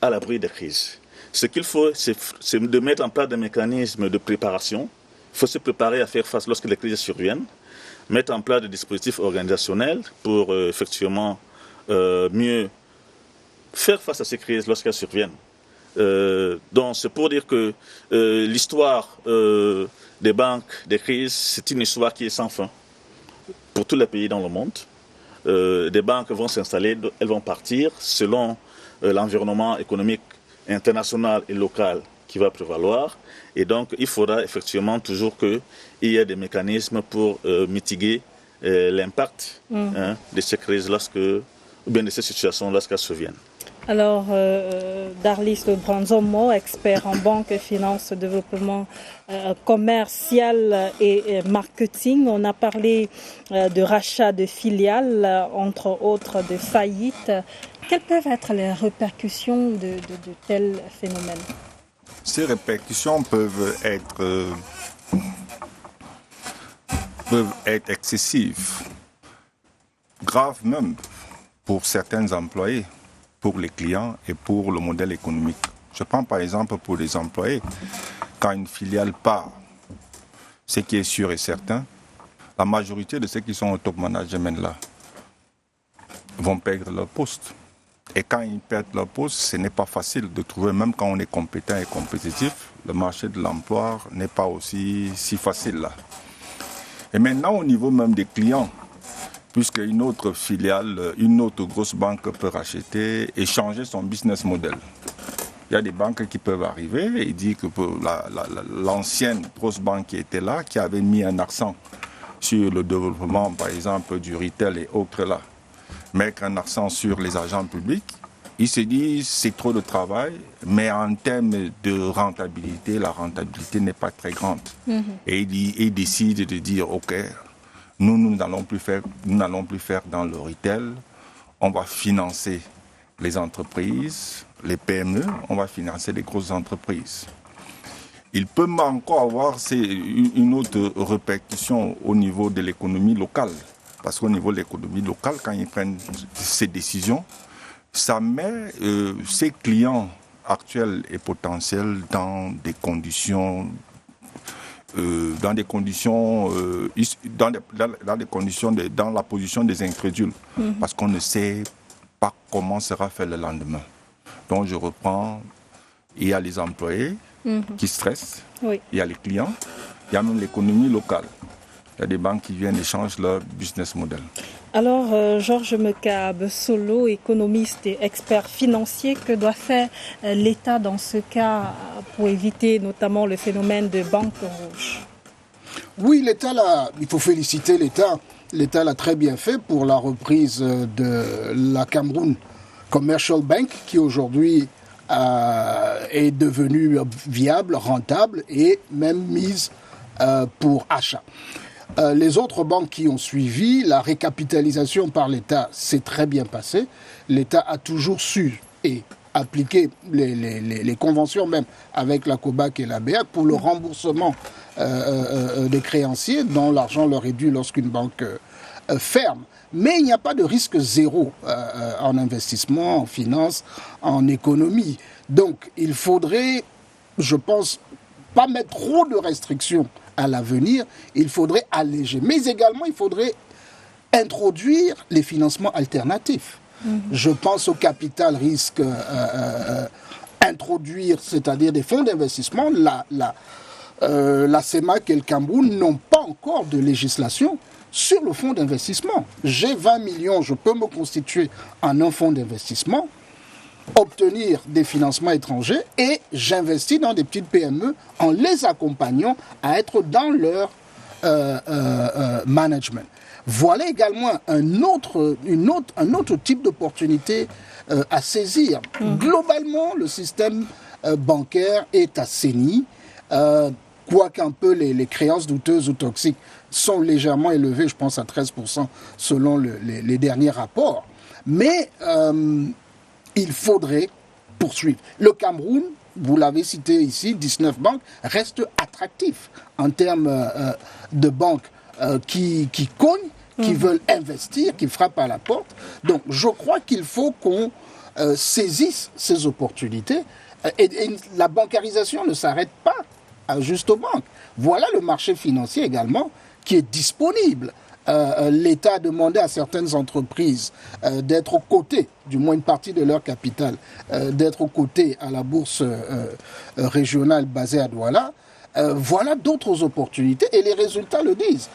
Speaker 4: à l'abri des crises. Ce qu'il faut, c'est de mettre en place des mécanismes de préparation. Il faut se préparer à faire face lorsque les crises surviennent, mettre en place des dispositifs organisationnels pour effectivement mieux faire face à ces crises lorsqu'elles surviennent. Donc c'est pour dire que l'histoire des banques, des crises, c'est une histoire qui est sans fin pour tous les pays dans le monde. Des banques vont s'installer, elles vont partir selon l'environnement économique international et local qui va prévaloir. Et donc il faudra effectivement toujours qu'il y ait des mécanismes pour mitiguer l'impact de ces crises ou bien de ces situations lorsqu'elles surviennent.
Speaker 1: Alors, Darlis Lebranzomo, expert en banque, finance, développement commercial et marketing. On a parlé de rachat de filiales, entre autres de faillites. Quelles peuvent être les répercussions de tels phénomènes?
Speaker 2: Ces répercussions peuvent être excessives, graves même pour certains employés, pour les clients et pour le modèle économique. Je prends par exemple pour les employés, quand une filiale part, ce qui est sûr et certain, la majorité de ceux qui sont au top management là vont perdre leur poste. Et quand ils perdent leur poste, ce n'est pas facile de trouver, même quand on est compétent et compétitif, le marché de l'emploi n'est pas aussi si facile là. Et maintenant au niveau même des clients, puisque une autre filiale, une autre grosse banque peut racheter et changer son business model. Il y a des banques qui peuvent arriver et dire que pour l'ancienne grosse banque qui était là, qui avait mis un accent sur le développement, par exemple, du retail et autres là, mettre un accent sur les agents publics, il se dit c'est trop de travail, mais en termes de rentabilité, la rentabilité n'est pas très grande. Et il décide de dire ok, nous n'allons plus faire dans le retail, on va financer les entreprises, les PME, on va financer les grosses entreprises. Il peut encore avoir une autre répercussion au niveau de l'économie locale. Parce qu'au niveau de l'économie locale, quand ils prennent ces décisions, ça met ses clients actuels et potentiels dans la position des incrédules, parce qu'on ne sait pas comment sera fait le lendemain. Donc je reprends, il y a les employés qui stressent, il y a les clients, il y a même l'économie locale. Il y a des banques qui viennent et changent leur business model.
Speaker 1: Alors, Georges Mekabe Solo, économiste et expert financier, que doit faire l'État dans ce cas pour éviter notamment le phénomène de banque rouge?
Speaker 5: Oui, il faut féliciter l'État. L'État l'a très bien fait pour la reprise de la Cameroun Commercial Bank, qui aujourd'hui est devenue viable, rentable et même mise pour achat. Les autres banques qui ont suivi, la récapitalisation par l'État s'est très bien passée. L'État a toujours su et appliquer les conventions même avec la COBAC et la BEAC pour le remboursement des créanciers dont l'argent leur est dû lorsqu'une banque ferme. Mais il n'y a pas de risque zéro en investissement, en finance, en économie. Donc il faudrait, je pense, pas mettre trop de restrictions à l'avenir, il faudrait alléger. Mais également, il faudrait introduire les financements alternatifs. Je pense au capital risque, introduire, c'est-à-dire des fonds d'investissement. La CEMAC et le Cameroun n'ont pas encore de législation sur le fonds d'investissement. J'ai 20 millions, je peux me constituer en un fonds d'investissement, obtenir des financements étrangers et j'investis dans des petites PME en les accompagnant à être dans leur management. Voilà également un autre type d'opportunité à saisir. Globalement, le système bancaire est assaini, quoique un peu les créances douteuses ou toxiques sont légèrement élevées, je pense à 13% selon les derniers rapports. Mais il faudrait poursuivre. Le Cameroun, vous l'avez cité ici, 19 banques, reste attractif en termes de banques qui cognent, qui veulent investir, qui frappent à la porte. Donc je crois qu'il faut qu'on saisisse ces opportunités. Et la bancarisation ne s'arrête pas juste aux banques. Voilà le marché financier également qui est disponible. L'État a demandé à certaines entreprises d'être aux côtés, du moins une partie de leur capital, d'être aux côtés à la bourse régionale basée à Douala. Voilà d'autres opportunités et les résultats le disent.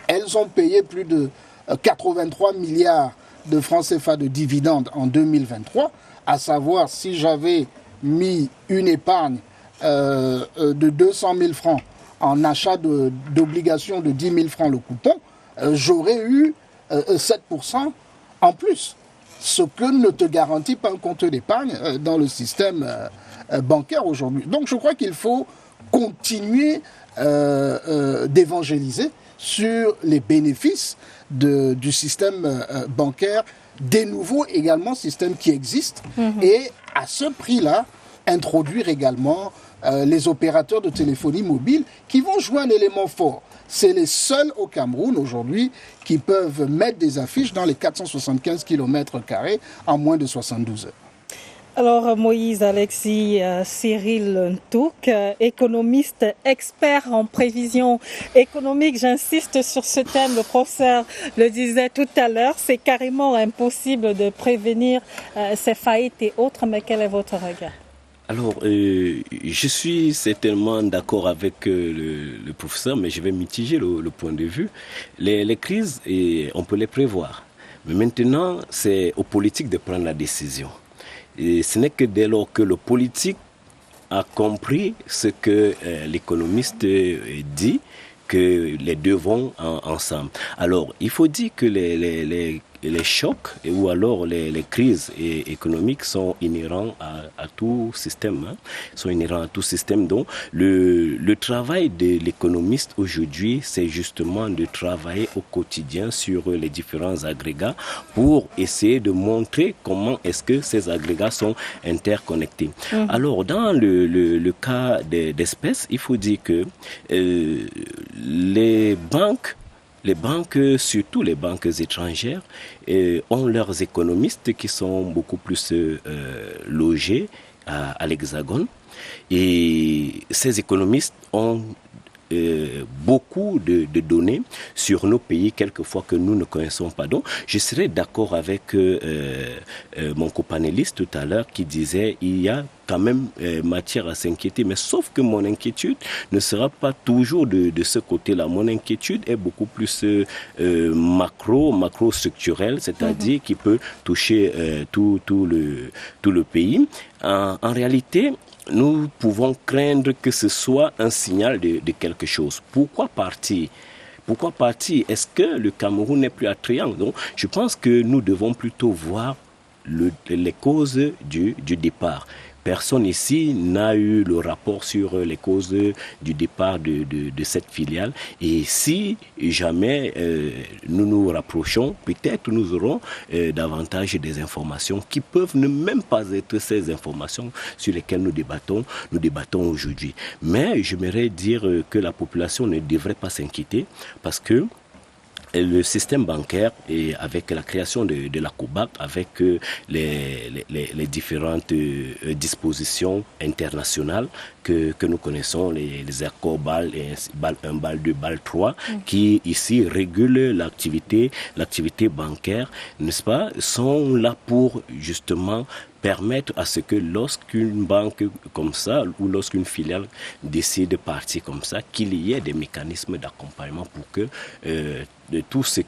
Speaker 5: Elles ont payé plus de 83 milliards de francs CFA de dividendes en 2023, à savoir si j'avais mis une épargne de 200 000 francs en achat d'obligations de 10 000 francs le coupon, j'aurais eu 7% en plus, ce que ne te garantit pas un compte d'épargne dans le système bancaire aujourd'hui. Donc je crois qu'il faut continuer d'évangéliser sur les bénéfices du système bancaire, des nouveaux également systèmes qui existent, et à ce prix-là, introduire également les opérateurs de téléphonie mobile qui vont jouer un élément fort. C'est les seuls au Cameroun aujourd'hui qui peuvent mettre des affiches dans les 475 km² en moins de 72 heures.
Speaker 1: Alors Moïse Alexis Cyril Ntouk, économiste expert en prévision économique, j'insiste sur ce thème, le professeur le disait tout à l'heure, c'est carrément impossible de prévenir ces faillites et autres, mais quel est votre regard ?
Speaker 3: Alors, je suis certainement d'accord avec le professeur, mais je vais mitiger le point de vue. Les crises, on peut les prévoir. Mais maintenant, c'est aux politiques de prendre la décision. Et ce n'est que dès lors que le politique a compris ce que l'économiste dit, que les deux vont ensemble. Alors, il faut dire que les chocs ou alors les crises économiques sont inhérents à tout système. Sont inhérents à tout système. Donc, le travail de l'économiste aujourd'hui, c'est justement de travailler au quotidien sur les différents agrégats pour essayer de montrer comment est-ce que ces agrégats sont interconnectés. Alors, dans le cas d'espèces, il faut dire que les banques, surtout les banques étrangères, ont leurs économistes qui sont beaucoup plus logés à l'Hexagone. Et ces économistes ont beaucoup de données sur nos pays, quelquefois que nous ne connaissons pas. Donc, je serais d'accord avec mon copanéliste tout à l'heure qui disait il y a quand même matière à s'inquiéter. Mais sauf que mon inquiétude ne sera pas toujours de ce côté-là. Mon inquiétude est beaucoup plus macro-structurelle, c'est-à-dire qui peut toucher tout le pays. En réalité, nous pouvons craindre que ce soit un signal de quelque chose. Pourquoi partir ? Est-ce que le Cameroun n'est plus attrayant? Donc, je pense que nous devons plutôt voir les causes du départ. Personne ici n'a eu le rapport sur les causes du départ de cette filiale. Et si jamais nous nous rapprochons, peut-être nous aurons davantage des informations qui peuvent ne même pas être ces informations sur lesquelles nous débattons aujourd'hui. Mais j'aimerais dire que la population ne devrait pas s'inquiéter parce que le système bancaire, et avec la création de la COBAC, avec les différentes dispositions internationales que nous connaissons, les accords BAL, BAL 1, BAL 2, BAL 3, qui ici régulent l'activité bancaire, n'est-ce pas, sont là pour justement permettre à ce que lorsqu'une banque comme ça ou lorsqu'une filiale décide de partir comme ça, qu'il y ait des mécanismes d'accompagnement pour que tous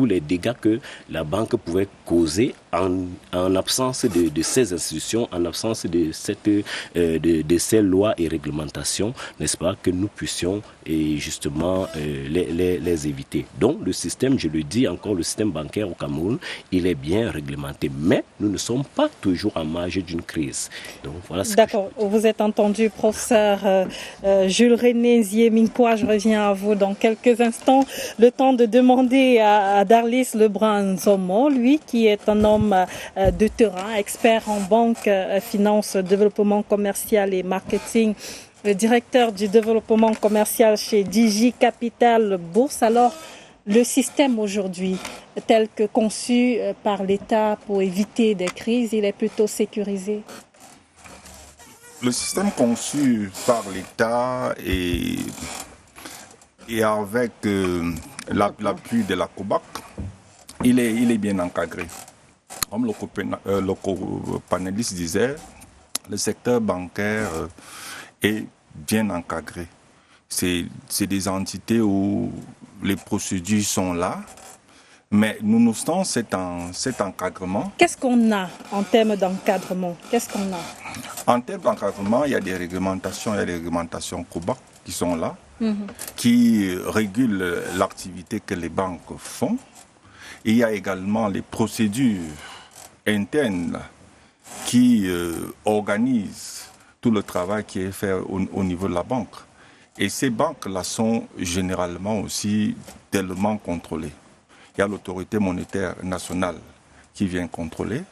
Speaker 3: les dégâts que la banque pouvait causer en absence de ces institutions, en absence de ces lois et réglementations, n'est-ce pas, que nous puissions justement les éviter. Donc le système, je le dis encore, le système bancaire au Cameroun, il est bien réglementé, mais nous ne sommes pas toujours en marge d'une crise. Donc voilà.
Speaker 1: D'accord, vous êtes entendu, professeur Jules René Nzié-Minkoua, je reviens à vous dans quelques instants. Le temps de demander à Darlis Lebrun-Nzomo, lui qui est un homme de terrain, expert en banque, finance, développement commercial et marketing, le directeur du développement commercial chez Digi Capital Bourse. Alors, le système aujourd'hui, tel que conçu par l'État pour éviter des crises, il est plutôt sécurisé?
Speaker 2: Le système conçu par l'État et avec l'appui de la COBAC, il est bien encadré. Comme le co-panéliste disait, le secteur bancaire est bien encadré. C'est des entités où les procédures sont là, mais nous notons cet encadrement.
Speaker 1: Qu'est-ce qu'on a en termes d'encadrement? Qu'est-ce qu'on a?
Speaker 2: En termes d'encadrement, il y a des réglementations COBAC qui sont là, qui régulent l'activité que les banques font. Il y a également les procédures internes qui organisent tout le travail qui est fait au niveau de la banque. Et ces banques-là sont généralement aussi tellement contrôlées. Il y a l'autorité monétaire nationale qui vient contrôler.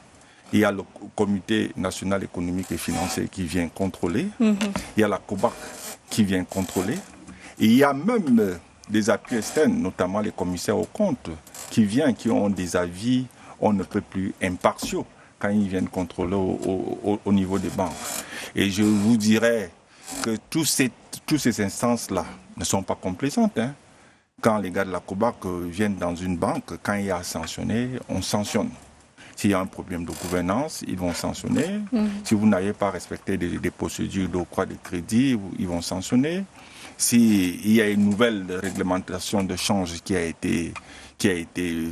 Speaker 2: Il y a le comité national économique et financier qui vient contrôler. Il y a la COBAC qui vient contrôler. Et il y a même des appuis externes, notamment les commissaires aux comptes, qui ont des avis, on ne peut plus impartiaux quand ils viennent contrôler au niveau des banques. Et je vous dirais que toutes ces instances-là ne sont pas complaisantes. Quand les gars de la COBAC viennent dans une banque, quand il y a à sanctionner, on sanctionne. S'il y a un problème de gouvernance, ils vont sanctionner. Si vous n'avez pas respecté des procédures d'octroi de crédit, ils vont sanctionner. S'il y a une nouvelle réglementation de change qui a été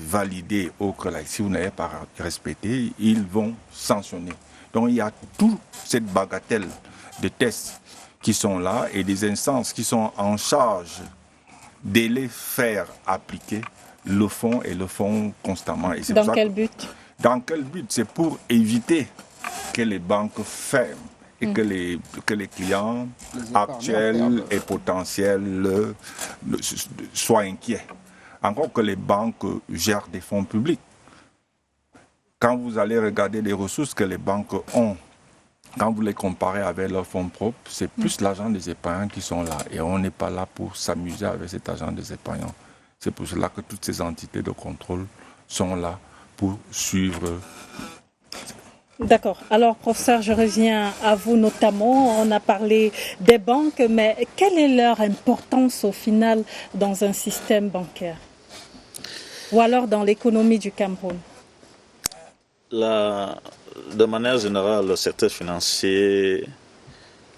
Speaker 2: validée au CRELAC, si vous n'avez pas respecté, ils vont sanctionner. Donc il y a toute cette bagatelle de tests qui sont là et des instances qui sont en charge de les faire appliquer, le font constamment. Et
Speaker 1: dans quel but?
Speaker 2: Dans quel but? C'est pour éviter que les banques ferment et que les clients actuels et potentiels soient inquiets. Encore que les banques gèrent des fonds publics. Quand vous allez regarder les ressources que les banques ont, quand vous les comparez avec leurs fonds propres, c'est plus l'argent des épargnants qui sont là. Et on n'est pas là pour s'amuser avec cet argent des épargnants. C'est pour cela que toutes ces entités de contrôle sont là pour suivre.
Speaker 1: D'accord. Alors, professeur, je reviens à vous notamment. On a parlé des banques, mais quelle est leur importance au final dans un système bancaire? Ou alors dans l'économie du Cameroun?
Speaker 4: de manière générale, le secteur financier,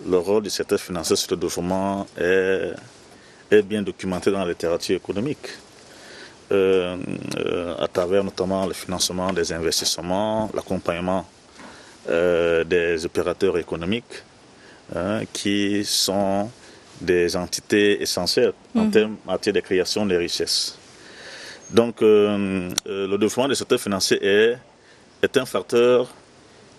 Speaker 4: le rôle du secteur financier sur le développement est bien documenté dans la littérature économique, à travers notamment le financement des investissements, l'accompagnement des opérateurs économiques, qui sont des entités essentielles en matière de création de richesses. Donc, le développement du secteur financier est un facteur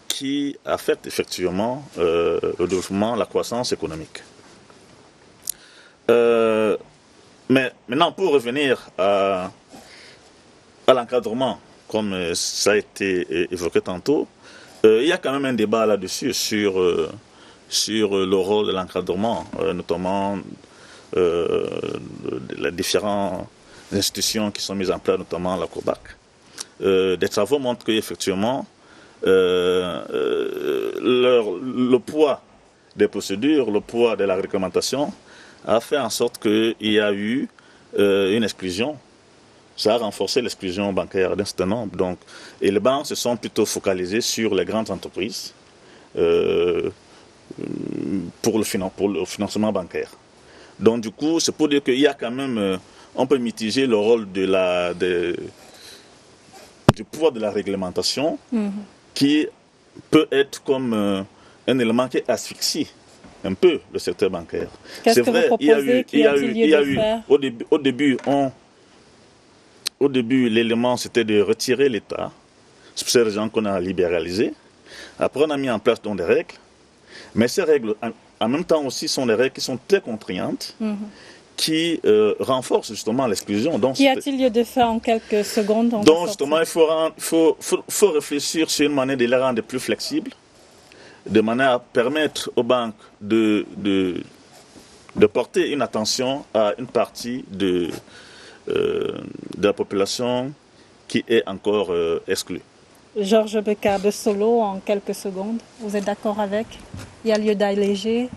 Speaker 4: qui affecte effectivement le développement, la croissance économique. Mais maintenant, pour revenir à l'encadrement, comme ça a été évoqué tantôt, il y a quand même un débat là-dessus sur le rôle de l'encadrement, notamment les différentes institutions qui sont mises en place, notamment la COBAC. Des travaux montrent qu'effectivement, le poids des procédures, le poids de la réglementation a fait en sorte qu'il y a eu une exclusion. Ça a renforcé l'exclusion bancaire d'un certain nombre. Donc, et les banques se sont plutôt focalisées sur les grandes entreprises pour le financement bancaire. Donc du coup, c'est pour dire qu'il y a quand même, on peut mitiger le rôle du poids de la réglementation qui peut être comme un élément qui asphyxie un peu le secteur bancaire.
Speaker 1: Qu'est-ce que vous proposez?
Speaker 4: Au début, l'élément c'était de retirer l'État. C'est pour ces raisons qu'on a libéralisé. Après, on a mis en place donc des règles. Mais ces règles, en même temps aussi, sont des règles qui sont très contraignantes, qui renforcent justement l'exclusion.
Speaker 1: Qu'y a-t-il lieu de faire en quelques secondes?
Speaker 4: Donc justement, il faut réfléchir sur une manière de les rendre plus flexibles, de manière à permettre aux banques de porter une attention à une partie de la population qui est encore exclue.
Speaker 1: Georges Beka de Solo, en quelques secondes, vous êtes d'accord avec? Il y a lieu d'alléger?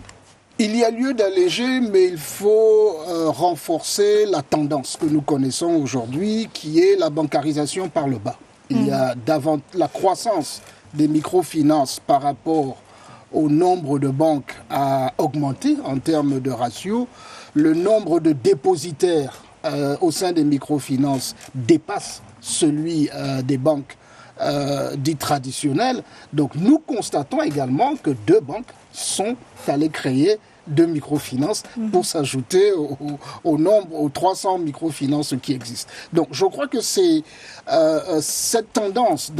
Speaker 5: Il y a lieu d'alléger, mais il faut renforcer la tendance que nous connaissons aujourd'hui, qui est la bancarisation par le bas. Il y a la croissance des microfinances par rapport au nombre de banques a augmenté en termes de ratio. Le nombre de dépositaires au sein des microfinances dépasse celui des banques dites traditionnelles. Donc nous constatons également que 2 banques sont allées créer de microfinances pour s'ajouter aux 300 microfinances qui existent. Donc je crois que c'est cette tendance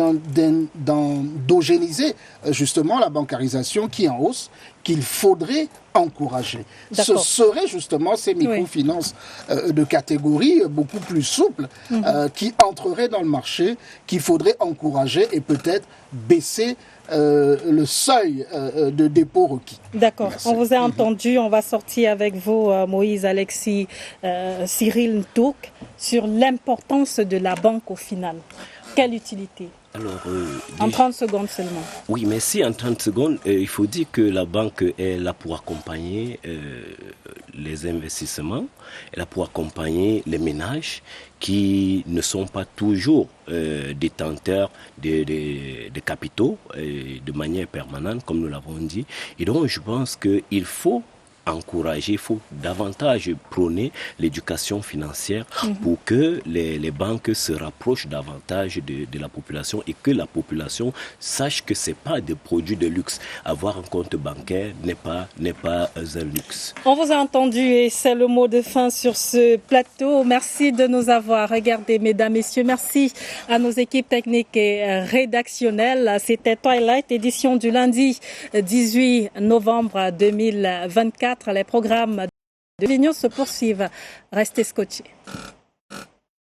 Speaker 5: d'endogéniser justement la bancarisation qui est en hausse qu'il faudrait encourager. Ce seraient justement ces microfinances de catégorie beaucoup plus souples qui entreraient dans le marché, qu'il faudrait encourager et peut-être baisser le seuil de dépôt requis.
Speaker 1: D'accord, on vous a entendu, on va sortir avec vous, Moïse, Alexis, Cyril Ntouk, sur l'importance de la banque au final. Quelle utilité?
Speaker 3: Alors,
Speaker 1: en 30 secondes seulement.
Speaker 3: Oui, merci. En 30 secondes, il faut dire que la banque est là pour accompagner les investissements, elle est là pour accompagner les ménages qui ne sont pas toujours détenteurs de capitaux de manière permanente, comme nous l'avons dit. Et donc, je pense qu'il faut encourager, il faut davantage prôner l'éducation financière pour que les banques se rapprochent davantage de la population et que la population sache que ce n'est pas des produits de luxe. Avoir un compte bancaire n'est pas un luxe.
Speaker 1: On vous a entendu et c'est le mot de fin sur ce plateau. Merci de nous avoir regardés, mesdames, messieurs. Merci à nos équipes techniques et rédactionnelles. C'était Twilight, édition du lundi 18 novembre 2024. Les programmes de l'Union se poursuivent. Restez scotchés.